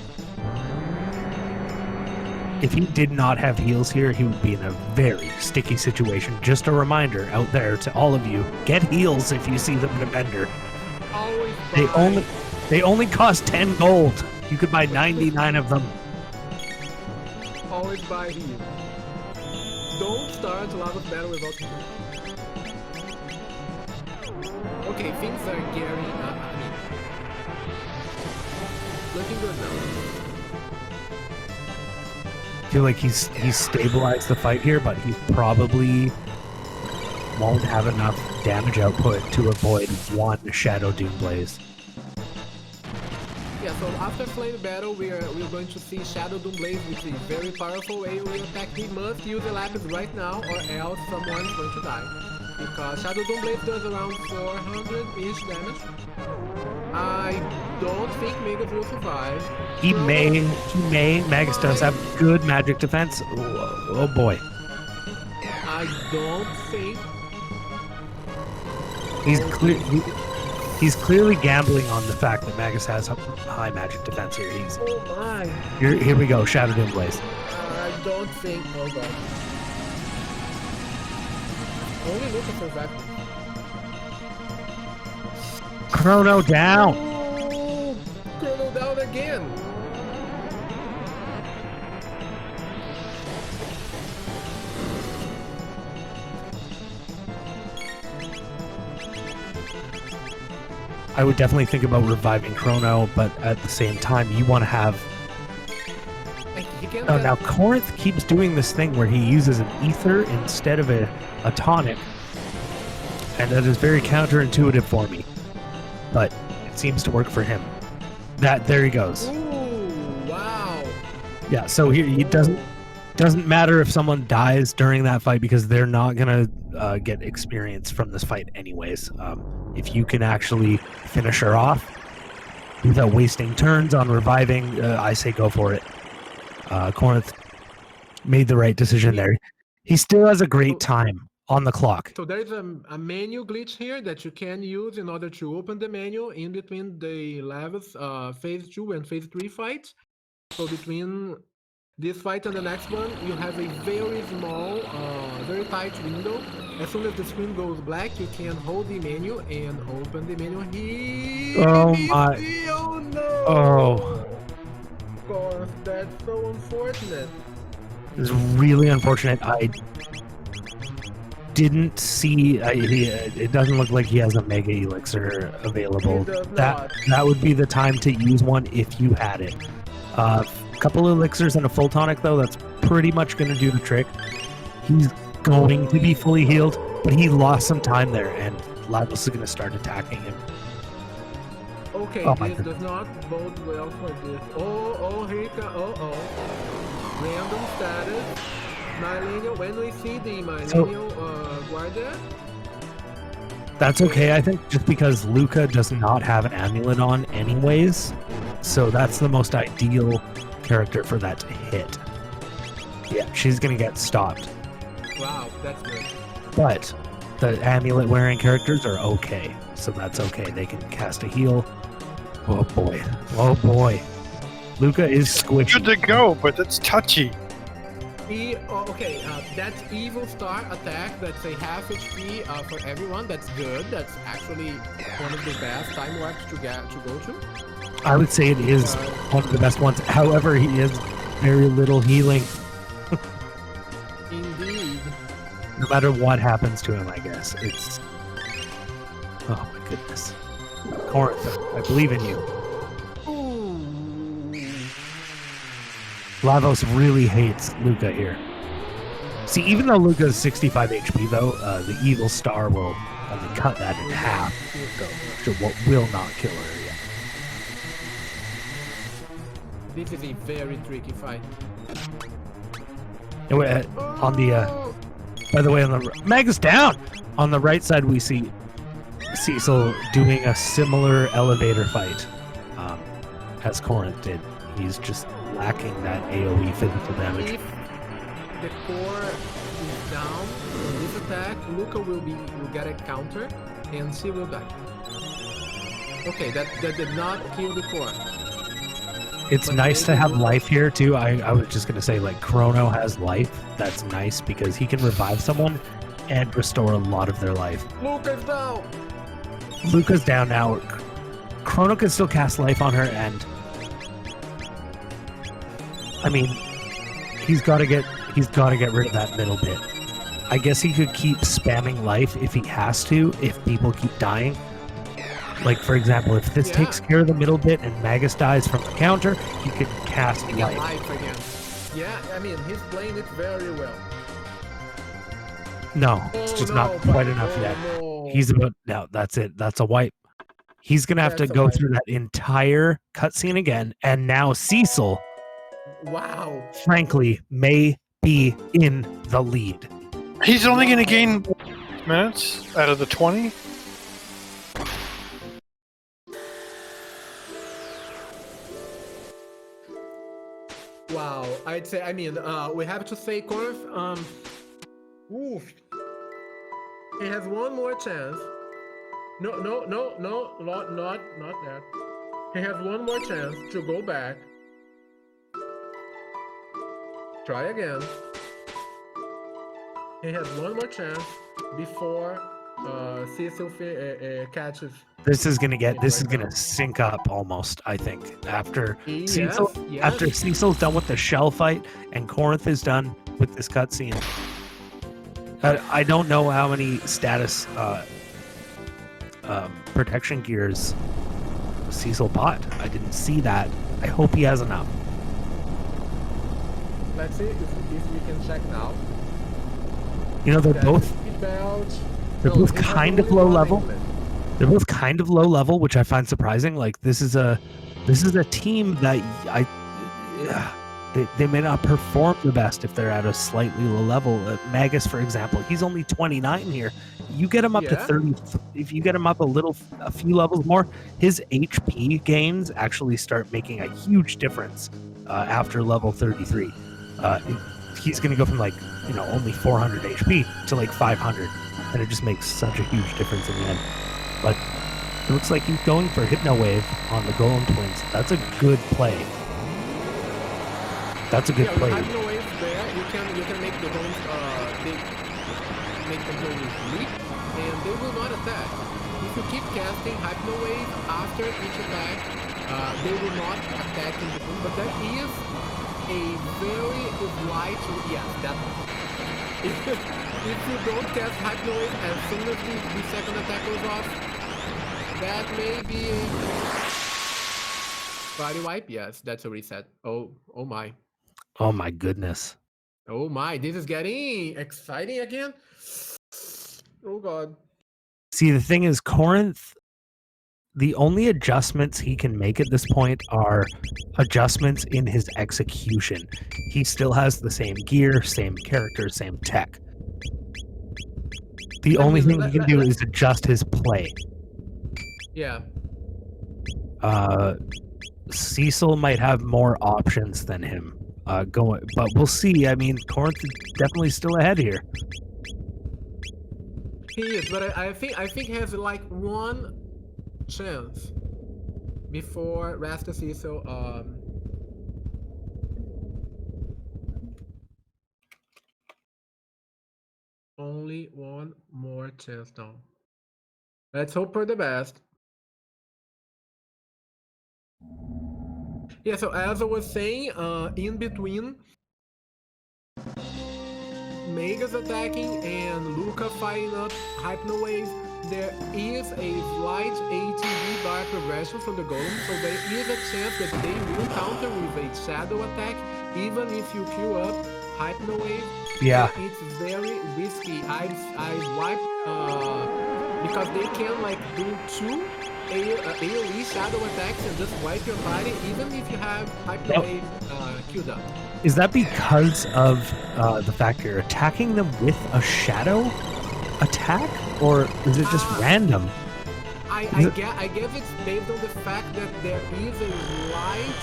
If he did not have heals here, he would be in a very sticky situation. Just a reminder out there to all of you, get heals if you see them in a vendor. Always They only cost 10 gold. You could buy 99 of them. always buy heal. Don't start a lot of battle without heal. Okay, things are getting looking good now. I feel like he's stabilized the fight here, but he probably won't have enough damage output to avoid one Shadow Doom Blaze. Yeah, so after Flame Battle, we're going to see Shadow Doom Blaze, which is a very powerful AoE attack. He must use the Lapis right now, or else someone's going to die. Because Shadow Doom Blaze does around 400-ish damage. I don't think Magus will survive. He may. Magus does have good magic defense. Oh boy. I don't think. He's clearly gambling on the fact that Magus has high magic defense here. Oh my. Here we go, Shadow Doom Blaze. I don't think. Oh god. Only looking for that. Chrono down. Oh, Chrono down again. I would definitely think about reviving Chrono, but at the same time, you want to have... Oh, now Korenth keeps doing this thing where he uses an ether instead of a tonic, and that is very counterintuitive for me, but it seems to work for him. There he goes. Ooh, wow. Yeah, so it doesn't matter if someone dies during that fight because they're not gonna get experience from this fight anyways. If you can actually finish her off without wasting turns on reviving, I say go for it. Korenth made the right decision there. He still has a great time on the clock. So there's a menu glitch here that you can use in order to open the menu in between the levels, phase 2 and phase 3 fights. So between this fight and the next one, you have a very small, very tight window. As soon as the screen goes black, you can hold the menu and open the menu here. Oh my. Oh no! Oh. Of course, that's so unfortunate. It's really unfortunate. I didn't see. It doesn't look like he has a Mega Elixir available. That would be the time to use one if you had it. A couple of elixirs and a full tonic, though, that's pretty much going to do the trick. He's going to be fully healed, but he lost some time there, and Lavos is going to start attacking him. Okay, this does not bode well for this. Oh, here it comes. Random status. Millennial, when we see the Millennial Guardia. That's okay, I think, just because Luca does not have an amulet on anyways. So that's the most ideal character for that to hit. Yeah, she's going to get stopped. Wow, that's good. But the amulet wearing characters are okay. So that's okay. They can cast a heal. Oh boy. Oh boy. Luca is squishy. Good to go, but it's touchy. That's Evil Star attack. That's a half HP for everyone. That's good. That's actually one of the best time warps to go to. I would say it is one of the best ones. However, he has very little healing. Indeed. No matter what happens to him, I guess. It's... Oh my goodness. Korenth, I believe in you. Lavos really hates Luca here. See, even though Luca's 65 HP, though, the Evil Star will only cut that in half. So what will not kill her yet. This is a very tricky fight. Anyway, on the, by the way, on the Mag's down. On the right side, we see Cecil doing a similar elevator fight as Korenth did. He's just lacking that AoE physical damage. If the core is down in this attack, Luca will get a counter, and she will die. Okay, that did not kill the core. It's But nice to maybe have Luca- life here too. I was just gonna say, like, Chrono has life. That's nice because he can revive someone and restore a lot of their life. Luca's down. Luca's down now. Chrono can still cast life on her, and I mean, he's got to get rid of that middle bit. I guess he could keep spamming life if he has to, if people keep dying. Like, for example, if this Yeah. takes care of the middle bit and Magus dies from the counter, he could cast He got life. life again. Yeah, I mean, he's playing it very well. No, it's Oh, just no, not quite but- enough oh, yet. no. He's about, no, that's it. That's a wipe. He's going to have to That's a go wipe. through that entire cutscene again, and now Cecil, Wow. frankly, may be in the lead. He's only going to gain minutes out of the 20. Wow. I'd say, I mean, we have to say Korenth, oof. He has one more chance. No, not that. He has one more chance to go back. Try again. He has one more chance before Cecil catches. This is gonna sync up almost, I think. After Yes, Cecil, yes. after Cecil's done with the shell fight and Korenth is done with this cutscene. I don't know how many status protection gears Cecil bought. I didn't see that. I hope he has enough. Let's see if we can check now. You know, they're That's both the speed belt. they're No, both he has kind of only low one level. aimlet. They're both kind of low level, which I find surprising. Like, this is a team that they may not perform the best if they're at a slightly low level. Magus, for example, he's only 29 here. You get him up to Yeah. 30. If you get him up a few levels more, his HP gains actually start making a huge difference after level 33. He's going to go from, like, you know, only 400 HP to like 500, and it just makes such a huge difference in the end. But it looks like he's going for Hypno Wave on the Golem Twins. That's a good play. That's a good Yeah, play. with Hypno Wave there, you can make the bones make them go weak, and they will not attack. If you keep casting Hypno Wave after each attack, they will not attack in the boom. But that is a very light. Yeah, that. If you don't cast Hypno Wave as soon as the second attack goes off, that may be a body wipe. Yes, that's a reset. Oh my. Oh my goodness. Oh my, this is getting exciting again. Oh god. See, the thing is, Korenth, the only adjustments he can make at this point are adjustments in his execution. He still has the same gear, same character, same tech. The only thing he can do is adjust his play. Yeah. Cecil might have more options than him going, but we'll see. I mean, Korenth is definitely still ahead here. He is, but I think he has like one chance before Raster Cecil only one more chance now. Let's hope for the best. Yeah, so as I was saying, in between Magus attacking and Luca firing up Hypno Wave, there is a slight ATB bar progression from the Golem, so there is a chance that they will counter with a shadow attack, even if you queue up hypno wave. Yeah. So it's very risky. I wiped because they can like do 2 AoE shadow attacks and just wipe your body even if you have hypno wave queued up. Is that because of the fact you're attacking them with a shadow attack, or is it just random? I guess it's based on the fact that there is a light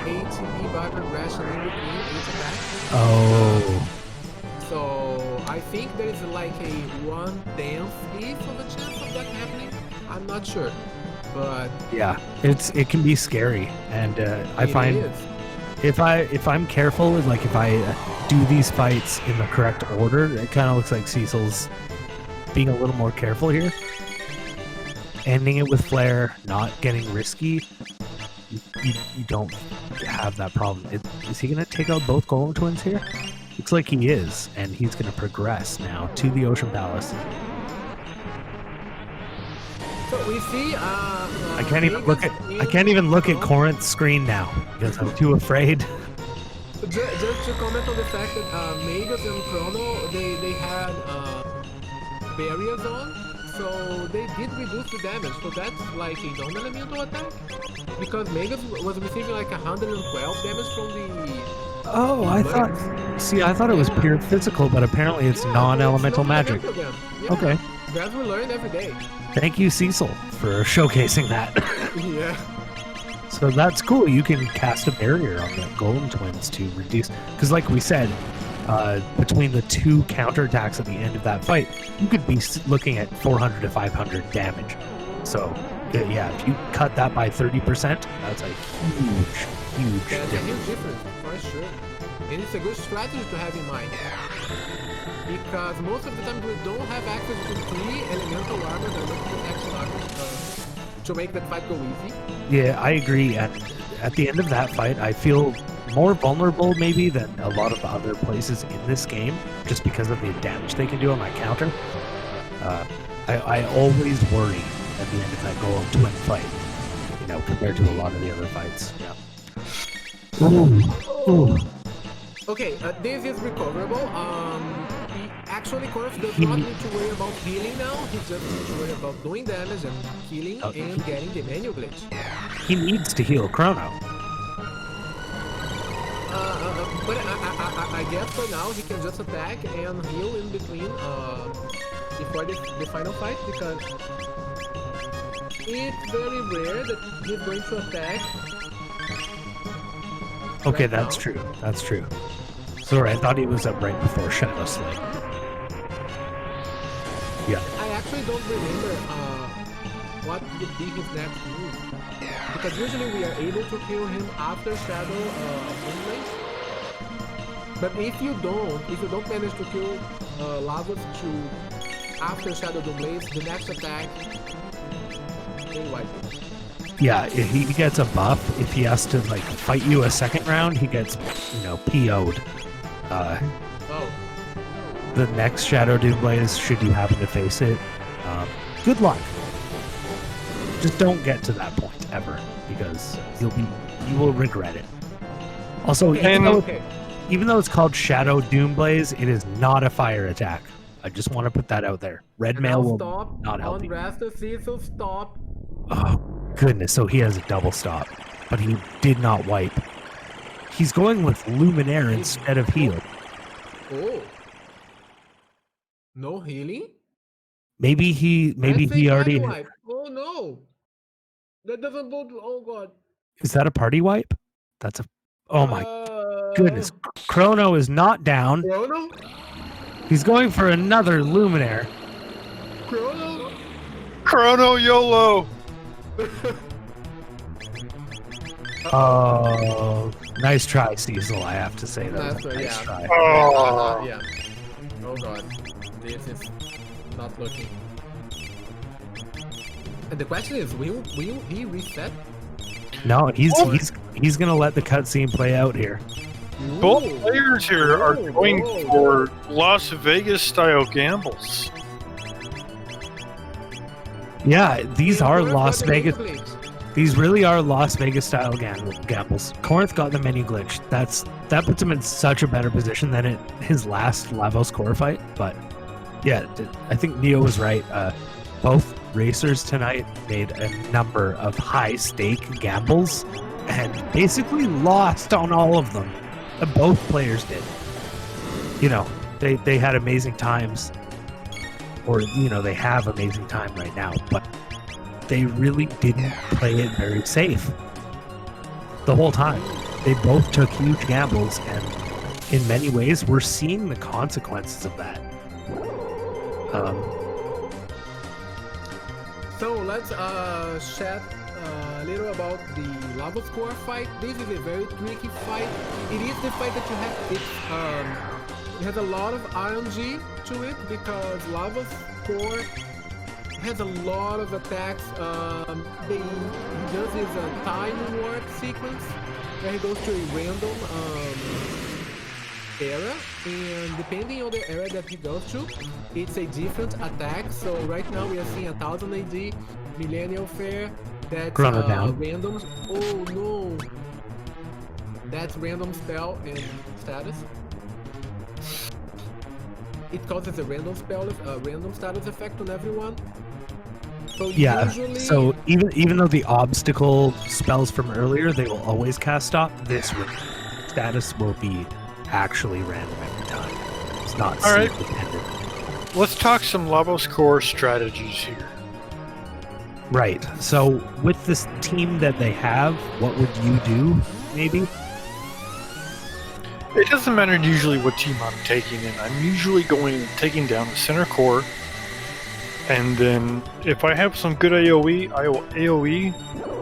ATB bar progression in between each attack. Oh. So I think there is like a 1/10th of a chance of that happening. I'm not sure, but Yeah, it can be scary, and I it find is. if I'm careful, like if I do these fights in the correct order, it kind of looks like Cecil's being a little more careful here. Ending it with flare, not getting risky, you don't have that problem. Is he going to take out both Golem Twins here? Looks like he is, and he's going to progress now to the Ocean Palace. So we see. I can't even look at Korenth's screen now because I'm too afraid. Just to comment on the fact that Magus and Chrono they had barriers on, so they did reduce the damage. So that's like a non-elemental attack because Magus was receiving like 112 damage from the. Oh, I thought it was pure physical, but apparently it's non-elemental magic. Yeah. Okay. That's we learn every day. Thank you, Cecil, for showcasing that. Yeah. So that's cool. You can cast a barrier on the Golem Twins to reduce, because like we said, between the 2 counterattacks at the end of that fight, you could be looking at 400 to 500 damage. So yeah, if you cut that by 30%, that's a huge That's a huge difference. difference, for sure. And it's a good strategy to have in mind. Because most of the time we don't have access to 3 elemental armors and protection armors to make that fight go easy. Yeah, I agree. At the end of that fight, I feel more vulnerable maybe than a lot of the other places in this game, just because of the damage they can do on my counter. I always worry at the end of that Golem Twin fight, compared to a lot of the other fights. Yeah. Ooh. Okay, this is recoverable. Actually, Korenth does not need to worry about healing now. He just needs to worry about doing damage and killing and getting the menu glitch. He needs to heal Chrono. But I guess for now he can just attack and heal in between before the final fight, because it's very rare that he's going to attack. Okay, right that's now. true. That's true. Sorry, I thought he was up right before Shadow Slay. Yeah. I actually don't remember what would be his next move, because usually we are able to kill him after Shadow Moonlight. But if you don't manage to kill Lavos 2 after Shadow Blaze, the next attack they wipe it. Yeah, he gets a buff. If he has to fight you a second round, he gets PO'd. The next Shadow Blaze, should you happen to face it, good luck. Just don't get to that point ever, because you will regret it. Also, even though it's called Shadow Doomblaze, it is not a fire attack. I just want to put that out there. Red mail will not help you. Raster, Cecil, stop. Oh, goodness. So he has a double stop, but he did not wipe. He's going with Luminaire instead of heal. Oh. No healing? Maybe he already... Wipe. Oh, no. That doesn't bode... Oh, God. Is that a party wipe? That's a... Oh, my goodness. Chrono is not down. Chrono? He's going for another Luminaire. Chrono? Chrono YOLO! Oh, nice try, Cecil. I have to say that. Nice try. Oh. Yeah. Oh god, this is not looking. And the question is, will he reset? No, he's gonna let the cutscene play out here. Both players here are going for Las Vegas style gambles. Yeah, these are Las Vegas. These really are Las Vegas style gambles. Korenth got the menu glitch. That puts him in such a better position than his last Lavos core fight. But yeah, I think Neo was right. Both racers tonight made a number of high stake gambles and basically lost on all of them. Both players did. You know, they had amazing times, or you know, they have amazing time right now, but they really didn't play it very safe the whole time. They both took huge gambles, and in many ways, we're seeing the consequences of that. So let's chat a little about the Lava Score fight. This is a very tricky fight. It is the fight that you have. It has a lot of RNG to it because Lava Score has a lot of attacks. He does his time warp sequence where he goes to a random area, and depending on the area that he goes to, it's a different attack. So right now we are seeing 1000 AD, Millennial Fair, that's Chrono down. random. Oh no! That's random spell and status. It causes a random spell, random status effect on everyone. So Yeah, usually, so even though the obstacle spells from earlier, they will always cast stop, this status will be actually random every time. It's not All right. seed dependent. Let's talk some Lavos core strategies here. Right. So with this team that they have, what would you do, maybe? It doesn't matter usually what team I'm taking in. I'm usually taking down the center core, and then if I have some good AoE, I will AoE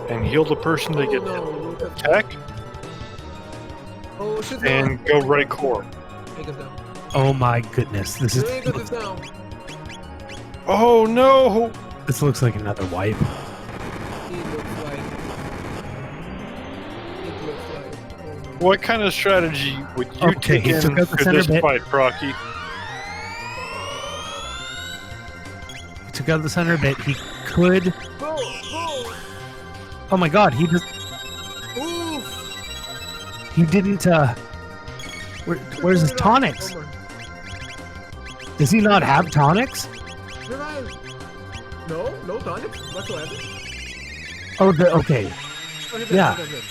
and heal the person to get the attack, Oh, shit, and go right core. Make us down. Oh my goodness, this Make us down. Oh no! this looks like another wipe. It looks like. Oh, no. What kind of strategy would you Okay, take he in took out the for center this bit. fight, Procky? He took out the center bit. He could. Go! Oh my god, he just. Oof! He didn't. Where's his tonics? Does he not have tonics? You're right. No tonics whatsoever. Oh, okay. Okay, Yeah. Okay.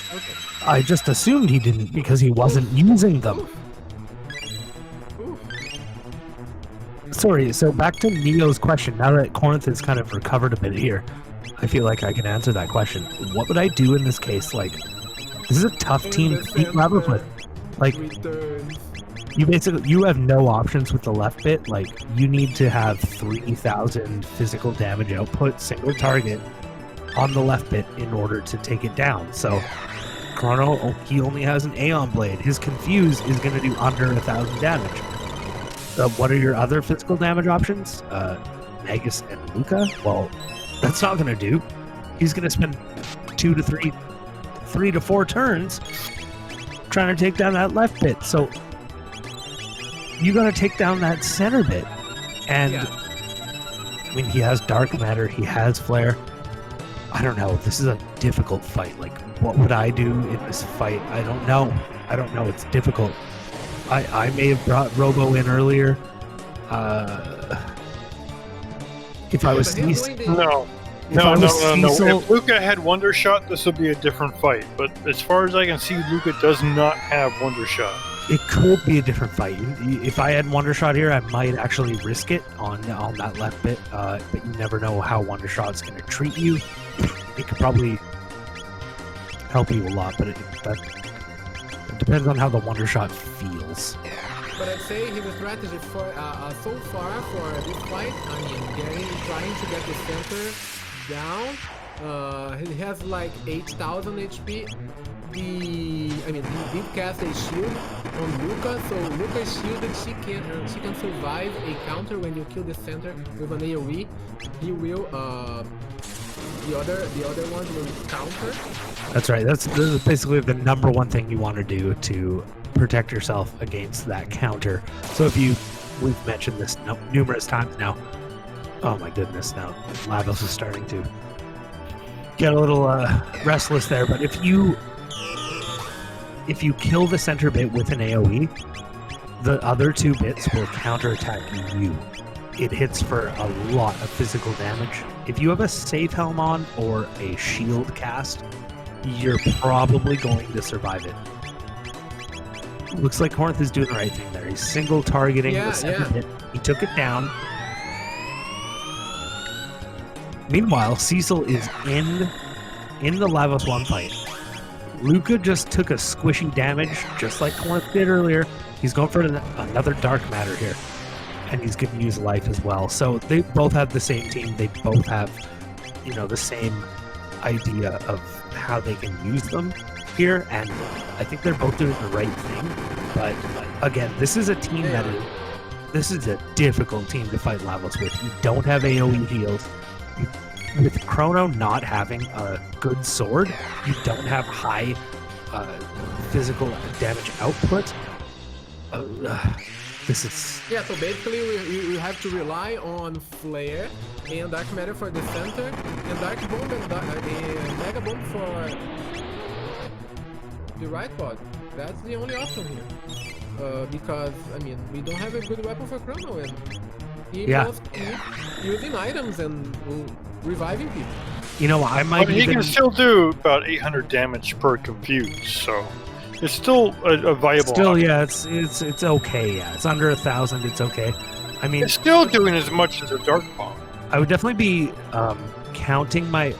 I just assumed he didn't because he wasn't using them. Oof. Sorry, so back to Neo's question. Now that Korenth has kind of recovered a bit here, I feel like I can answer that question. What would I do in this case? Like, this is a tough team to beat Lavos with. Like, Returns. you have no options with the left bit. Like, you need to have 3,000 physical damage output, single target, on the left bit in order to take it down. So, Chrono, he only has an Aeon Blade. His Confuse is going to do under 1,000 damage. What are your other physical damage options? Magus and Luca? Well, that's not going to do. He's going to spend 3 to 4 turns trying to take down that left bit. So you got to take down that center bit. And Yeah. I mean, he has dark matter, he has flare. I don't know. This is a difficult fight. Like, what would I do in this fight? I don't know. It's difficult. I may have brought Robo in earlier. If I was But he's Cecil, doing the- No. If I No. was Cecil- If Luca had Wonder Shot, this would be a different fight. But as far as I can see, Luca does not have Wonder Shot. it could be a different fight. If I had Wonder Shot here, I might actually risk it on that left bit. But you never know how Wonder Shot's going to treat you. It could probably help you a lot, but it depends on how the Wonder Shot feels. But I'd say his strategy for so far for this fight, I mean, trying to get the center down. He has like 8,000 HP. He did cast a shield on Luca, so Luca is shielded. She can survive a counter when you kill the center with an AoE. He will the other one will counter. That's right. This is basically the number one thing you want to do to protect yourself against that counter. So we've mentioned this numerous times now. Oh my goodness! Now Lavos is starting to get a little restless there, but if you kill the center bit with an AoE, the other 2 bits will counterattack you. It hits for a lot of physical damage. If you have a safe helm on or a shield cast, you're probably going to survive it. Looks like Korenth is doing the right thing there. He's single targeting the center bit. He took it down. Meanwhile, Cecil is in the Lavos 1 fight. Luca just took a squishy damage, just like Korenth did earlier. He's going for another dark matter here. And he's going to use life as well. So they both have the same team. They both have, the same idea of how they can use them here. And I think they're both doing the right thing. But again, this is a team this is a difficult team to fight Lavos with. You don't have AoE heals. With Chrono not having a good sword, you don't have high physical damage output. This is... so basically we have to rely on Flare and Dark Matter for the center, and Dark Bomb and Mega Bomb for the right pod. That's the only option here. Because, we don't have a good weapon for Chrono, and he must keep using items and reviving people. I might he can still do about 800 damage per confuse, so... It's still a viable option. It's okay. Yeah, it's under 1,000. It's okay. It's still doing as much as a Dark Bomb. I would definitely be counting my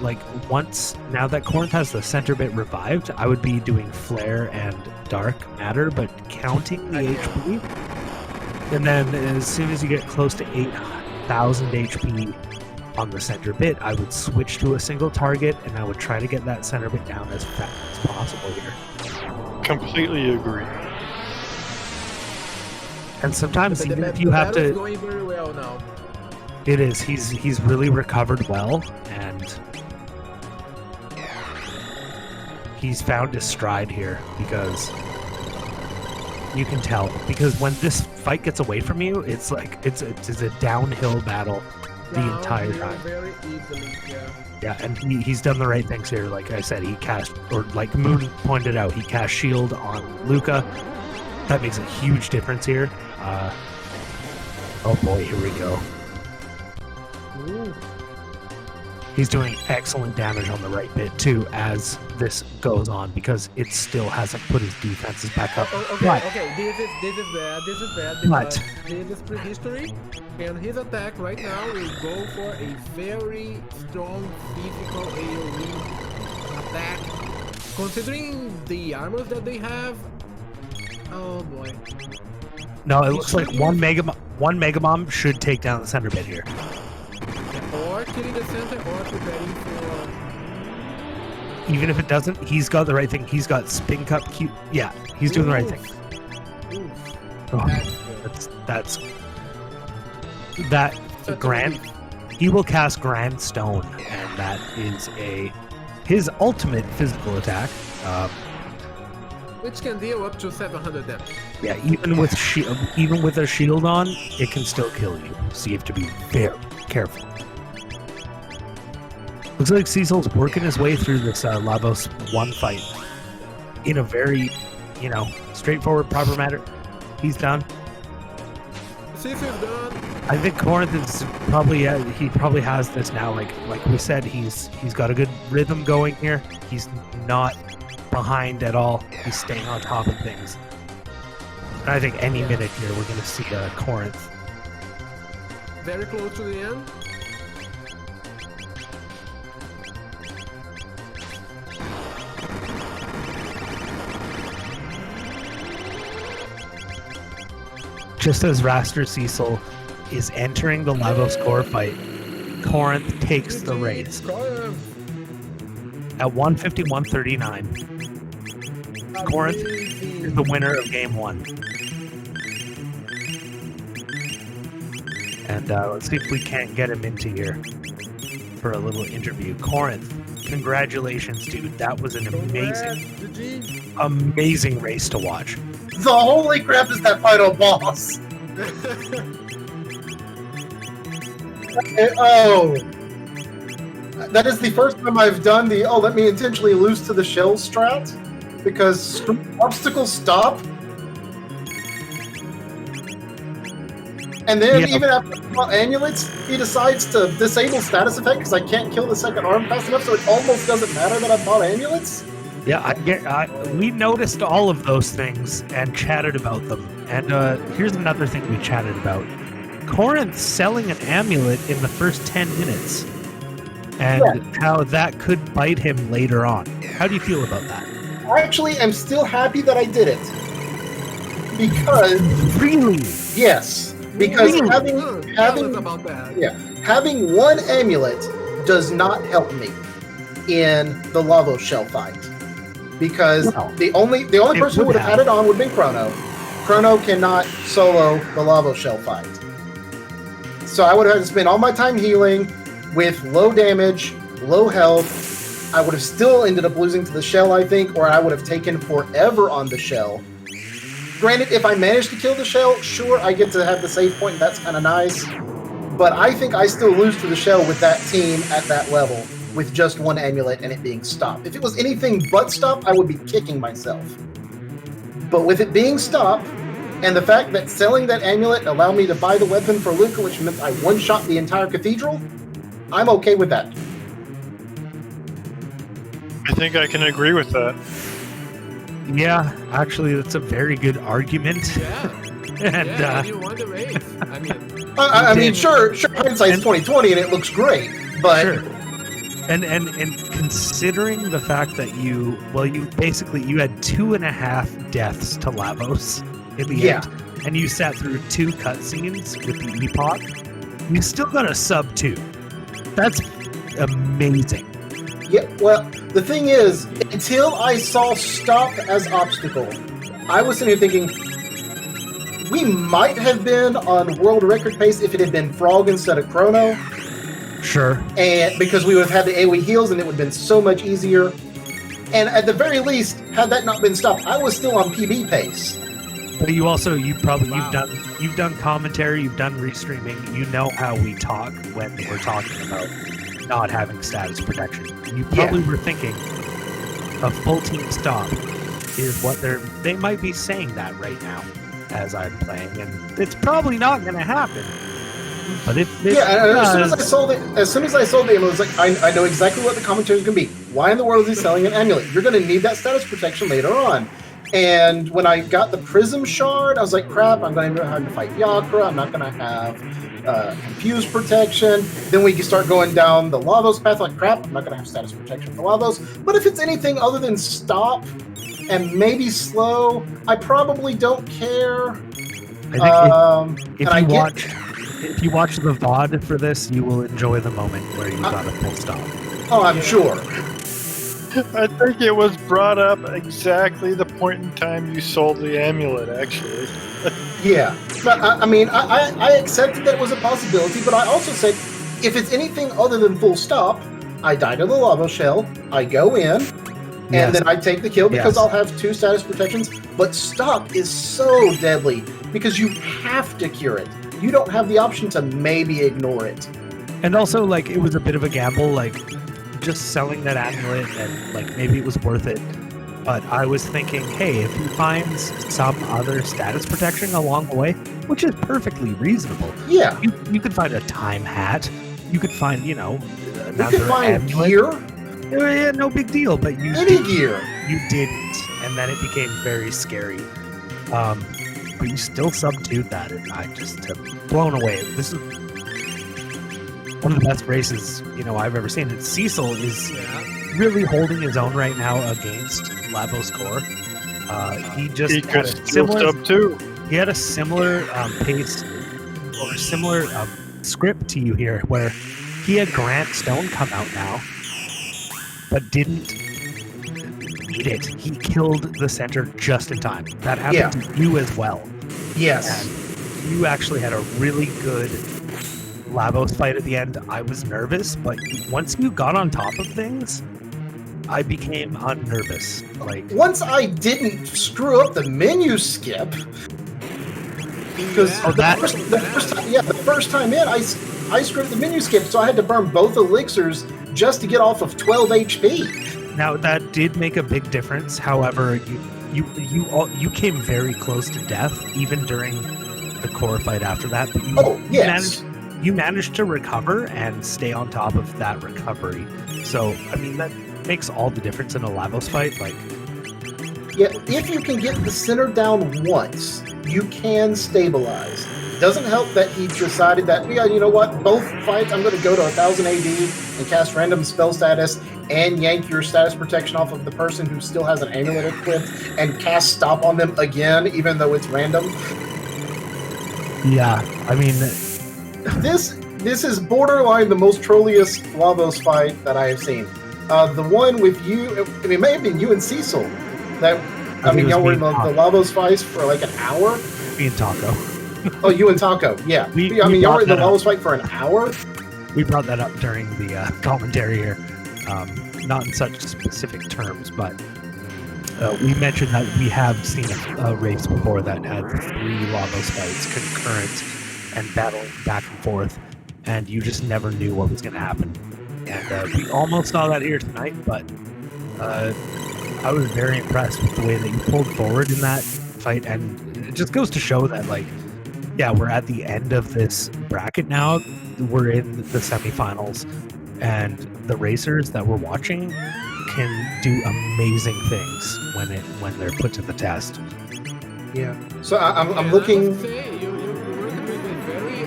now that Korenth has the center bit revived, I would be doing Flare and Dark Matter, but counting the HP. And then as soon as you get close to 8,000 HP on the center bit, I would switch to a single target, and I would try to get that center bit down as fast as possible here. Completely agree. And sometimes even if you have to, going very well now. It is. He's really recovered well, and he's found his stride here because you can tell. Because when this fight gets away from you, it's like it's a downhill battle the entire time. Very easily, Yeah, and he's done the right things here. Like I said, he cast, or like Moon pointed out, he cast shield on Luca. That makes a huge difference here. Oh boy, here we go. Ooh. He's doing excellent damage on the right bit too as this goes on, because it still hasn't put his defenses back up. Okay, this is bad because this is prehistory, and his attack right now will go for a very strong physical AoE attack. Considering the armors that they have, oh boy. No, it looks like one Mega Bomb should take down the center bit here. Or killing the center, or preparing for... Even if it doesn't, he's got the right thing. He's got Spin Cup Q. Yeah, he's doing the right thing. Oh, that's Grand. He will cast Grand Stone, and that is his ultimate physical attack. Which can deal up to 700 damage. Yeah, even with a shield on, it can still kill you. So you have to be very careful. Looks like Cecil's working his way through this Lavos 1 fight in a very, straightforward, proper manner. He's done. Cecil's done. I think Korenth is probably he probably has this now. Like we said, he's got a good rhythm going here. He's not behind at all. He's staying on top of things. And I think any minute here we're going to see Korenth. Very close to the end. Just as Raster Cecil is entering the Lavos core fight, Korenth takes the race. At 151.39, Korenth is the winner of Game 1. And let's see if we can't get him into here for a little interview. Korenth, congratulations, dude. That was an amazing race to watch. The holy crap is that final boss! that is the first time I've done the let me intentionally lose to the shell strat, because obstacle stop. And then even after amulets, he decides to disable status effect because I can't kill the second arm fast enough, so it almost doesn't matter that I bought amulets. Yeah, we noticed all of those things and chatted about them. And here's another thing we chatted about. Korenth selling an amulet in the first 10 minutes and how that could bite him later on. How do you feel about that? I actually am still happy that I did it. Because... Really? Yes. Because having one amulet does not help me in the lava shell fight. Because the only person who would have had it on would have been Chrono. Chrono cannot solo the lava shell fight. So I would have had to spend all my time healing with low damage, low health. I would have still ended up losing to the shell, I think, or I would have taken forever on the shell. Granted, if I manage to kill the shell, sure, I get to have the save point, and that's kind of nice. But I think I still lose to the shell with that team at that level, with just one amulet and it being stop. If it was anything but stop, I would be kicking myself. But with it being stop, and the fact that selling that amulet allowed me to buy the weapon for Luca, which meant I one-shot the entire cathedral, I'm okay with that. I think I can agree with that. Yeah, actually, that's a very good argument. Yeah. And you won the race. I mean, sure, hindsight's 20/20, and it looks great, but sure. And considering the fact that you had 2.5 deaths to Lavos in the end, and you sat through 2 cutscenes with the epoch, you still got a sub 2. That's amazing. Yeah, well, the thing is, until I saw stop as obstacle, I was sitting here thinking, we might have been on world record pace if it had been Frog instead of Chrono. Sure. And because we would have had the AoE heals and it would have been so much easier. And at the very least, had that not been stopped, I was still on PB pace. But you've done commentary, you've done restreaming, you know how we talk when we're talking about not having status protection. You probably were thinking a full team stop is what they might be saying that right now as I'm playing, and it's probably not going to happen. But as soon as I saw the amulet, I was like, I know exactly what the commentary is going to be. Why in the world is he selling an amulet? You're going to need that status protection later on. And when I got the Prism Shard, I was like, crap, I'm going to have to fight Yakra. I'm not going to have Confuse protection. Then we can start going down the Lavos path. Like, crap, I'm not going to have status protection for Lavos. But if it's anything other than stop and maybe slow, I probably don't care. I think if you watch the VOD for this, you will enjoy the moment where you got a full stop. Oh, I'm sure. I think it was brought up exactly the point in time you sold the amulet, actually. Yeah. But, I accepted that it was a possibility, but I also said, if it's anything other than full stop, I die to the lava shell, I go in, and then I take the kill because I'll have 2 status protections. But stop is so deadly because you have to cure it. You don't have the option to maybe ignore it. And also, like, it was a bit of a gamble, like, just selling that amulet, and, like, maybe it was worth it. But I was thinking, hey, if he finds some other status protection along the way, which is perfectly reasonable. Yeah. You could find a time hat. You could find, another you could find amulet. Gear. Yeah, no big deal, but gear. You didn't, and then it became very scary. But you still subdued that, and I just blown away. This is one of the best races I've ever seen. And Cecil is really holding his own right now against Lavos Core. He had a similar sub too. He had a similar pace or similar script to you here, where he had Grant Stone come out now, but didn't eat it. He killed the center just in time. That happened to you as well. Yes. And you actually had a really good Lavos fight at the end. I was nervous, but once you got on top of things, I became unnervous. Like, once I didn't screw up the menu skip, because the first time in, I screwed up the menu skip, so I had to burn both elixirs just to get off of 12 HP. Now that did make a big difference. However, you came very close to death even during the core fight after that. But you managed to recover and stay on top of that recovery. So I mean that makes all the difference in a Lavos fight. Like, yeah, if you can get the center down once, you can stabilize. Doesn't help that he decided that, yeah, you know what, both fights I'm going to go to 1000 AD and cast random spell status and yank your status protection off of the person who still has an amulet equipped and cast stop on them again, even though it's random. Yeah, I mean, this is borderline the most trolliest Lavos fight that I have seen. The one with you, I mean, it may have been you and Cecil. That I mean, y'all were in the Lavos fights for like an hour. Me and Taco. Oh, you and Taco, yeah. Y'all were in the Lavos fight for an hour. We brought that up during the commentary here. Not in such specific terms, but we mentioned that we have seen a race before that had 3 Lavos fights concurrent and battling back and forth, and you just never knew what was going to happen. And we almost saw that here tonight, but I was very impressed with the way that you pulled forward in that fight, and it just goes to show that, like, yeah, we're at the end of this bracket now. We're in the semifinals, and the racers that we're watching can do amazing things when they're put to the test. Yeah. So I'm looking. I must say, you're working with a very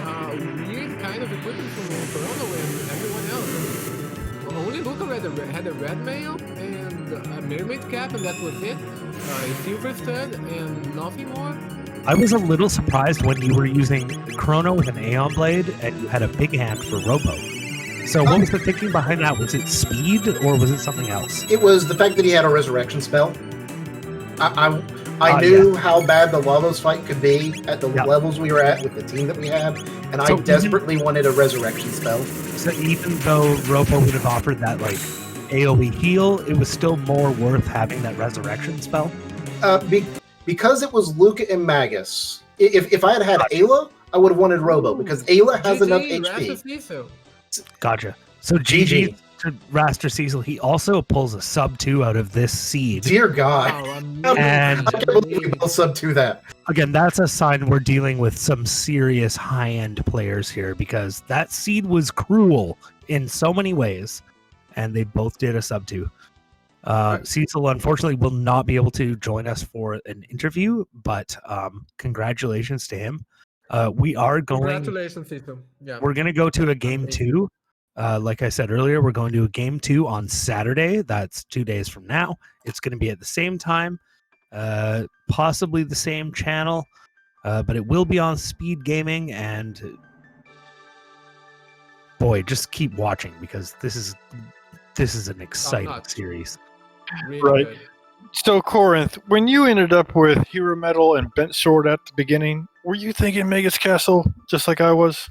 weird kind of equipment from Chrono and everyone else. Only Luca had a red mail and a mermaid cap, and that was it. A silver stud and nothing more. I was a little surprised when you were using Chrono with an Aeon Blade and you had a big hand for Robo. So what was the thinking behind that? Was it speed or was it something else? It was the fact that he had a resurrection spell. I knew how bad the Lavos fight could be at the levels we were at with the team that we had, and I desperately wanted a resurrection spell. So even though Robo would have offered that like AoE heal, it was still more worth having that resurrection spell? Because it was Luca and Magus. If I had Ayla, I would have wanted Robo, because Ayla has enough HP. Gotcha. So GG to Raster Cecil. He also pulls a sub 2 out of this seed. Dear God. And I can't believe we both sub 2 that. Again, that's a sign we're dealing with some serious high-end players here, because that seed was cruel in so many ways, and they both did a sub 2. Cecil, unfortunately, will not be able to join us for an interview, but congratulations to him. We are going. Congratulations, Cecil. Yeah. We're going to go to a game 2. Like I said earlier, we're going to a game 2 on Saturday. That's 2 days from now. It's going to be at the same time, possibly the same channel, but it will be on SpeedGaming. And boy, just keep watching, because this is an exciting series. Really right. Good. So, Korenth, when you ended up with Hero Metal and Bent Sword at the beginning, were you thinking Magus Castle just like I was?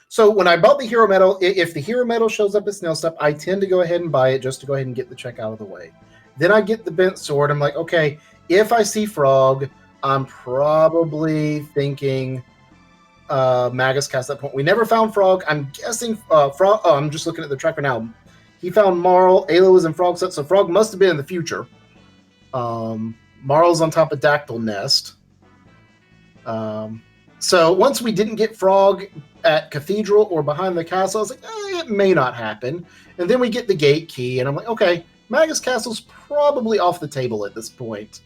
So when I bought the Hero Metal, if the Hero Metal shows up at Snail Step, I tend to go ahead and buy it just to go ahead and get the check out of the way. Then I get the Bent Sword. I'm like, okay, if I see Frog, I'm probably thinking Magus Castle at that point. We never found Frog. I'm guessing Frog. Oh, I'm just looking at the tracker now. He found Marl. Ayla was in Frog set, so Frog must have been in the future. Marl's on top of Dactyl Nest. So once we didn't get Frog at Cathedral or behind the castle, I was like, it may not happen. And then we get the gate key, and I'm like, okay, Magus Castle's probably off the table at this point.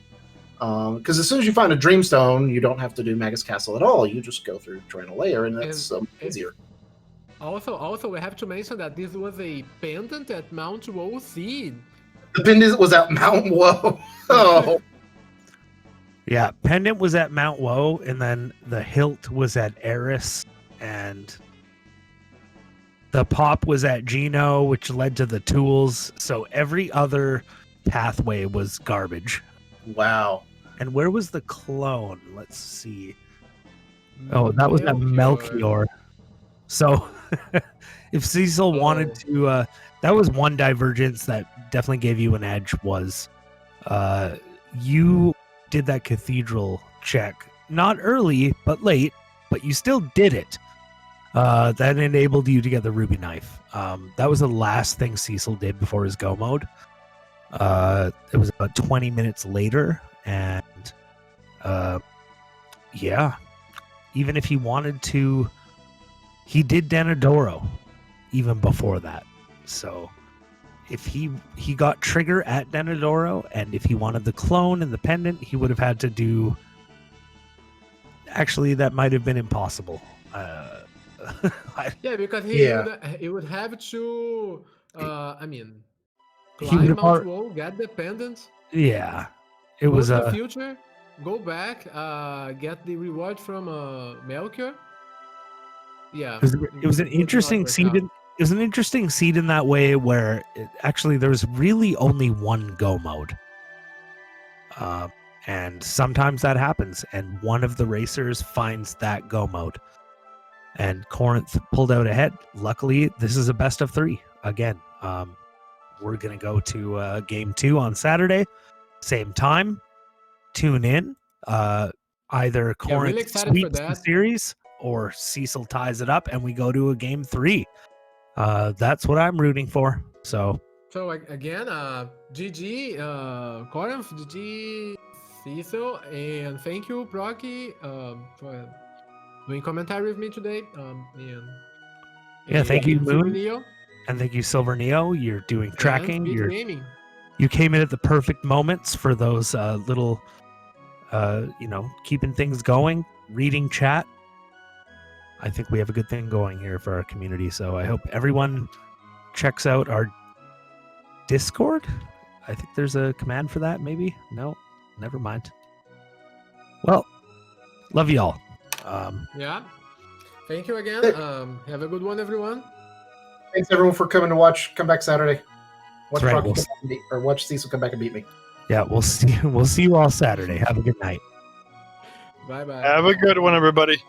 Because as soon as you find a Dreamstone, you don't have to do Magus Castle at all. You just go through Terranal Layer, and that's easier. Also, we have to mention that this was a pendant at Mount Woe Seed. The pendant was at Mount Woe. Oh. Yeah, pendant was at Mount Woe, and then the hilt was at Eris, and the pop was at Geno, which led to the tools. So every other pathway was garbage. Wow. And where was the clone? Let's see. Oh, that was at Melchior. So if Cecil wanted to, that was one divergence that definitely gave you an edge, was you did that cathedral check. Not early, but late, but you still did it. That enabled you to get the ruby knife. That was the last thing Cecil did before his go mode. It was about 20 minutes later, and yeah, even if he wanted to, he did Denadoro even before that. So if he got trigger at Denadoro, and if he wanted the clone and the pendant, he would have had to do. Actually, that might have been impossible. Yeah, because he would have to. I mean, He climb would have Mount Wall, get the pendant, yeah, it go was to the a future, go back, get the reward from Melchior. Yeah, it was an would not interesting work seed. out. It was an interesting seed in that way, where actually there was really only one go mode, and sometimes that happens, and one of the racers finds that go mode, and Korenth pulled out ahead. Luckily, this is a best of 3 again. We're gonna go to game 2 on Saturday, same time. Tune in. Either Yeah, really Korenth excited for sweeps the that. series or Cecil ties it up and we go to a game 3. That's what I'm rooting for. So Again, GG, Korenth, GG, Cecil, and thank you, Brocky, for doing commentary with me today. thank you, Silver Moon, Neo and thank you, Silver Neo. You're doing and tracking. SpeedGaming. You came in at the perfect moments for those little, keeping things going, reading chat. I think we have a good thing going here for our community. So I hope everyone checks out our Discord. I think there's a command for that, maybe? No, never mind. Well, love y'all. Yeah. Thank you again. Have a good one, everyone. Thanks everyone for coming to watch. Come back Saturday. Watch That's right, Rocky come back and or watch Cecil come back and beat me. Yeah, we'll see you all Saturday. Have a good night. Bye bye. Have a good one, everybody.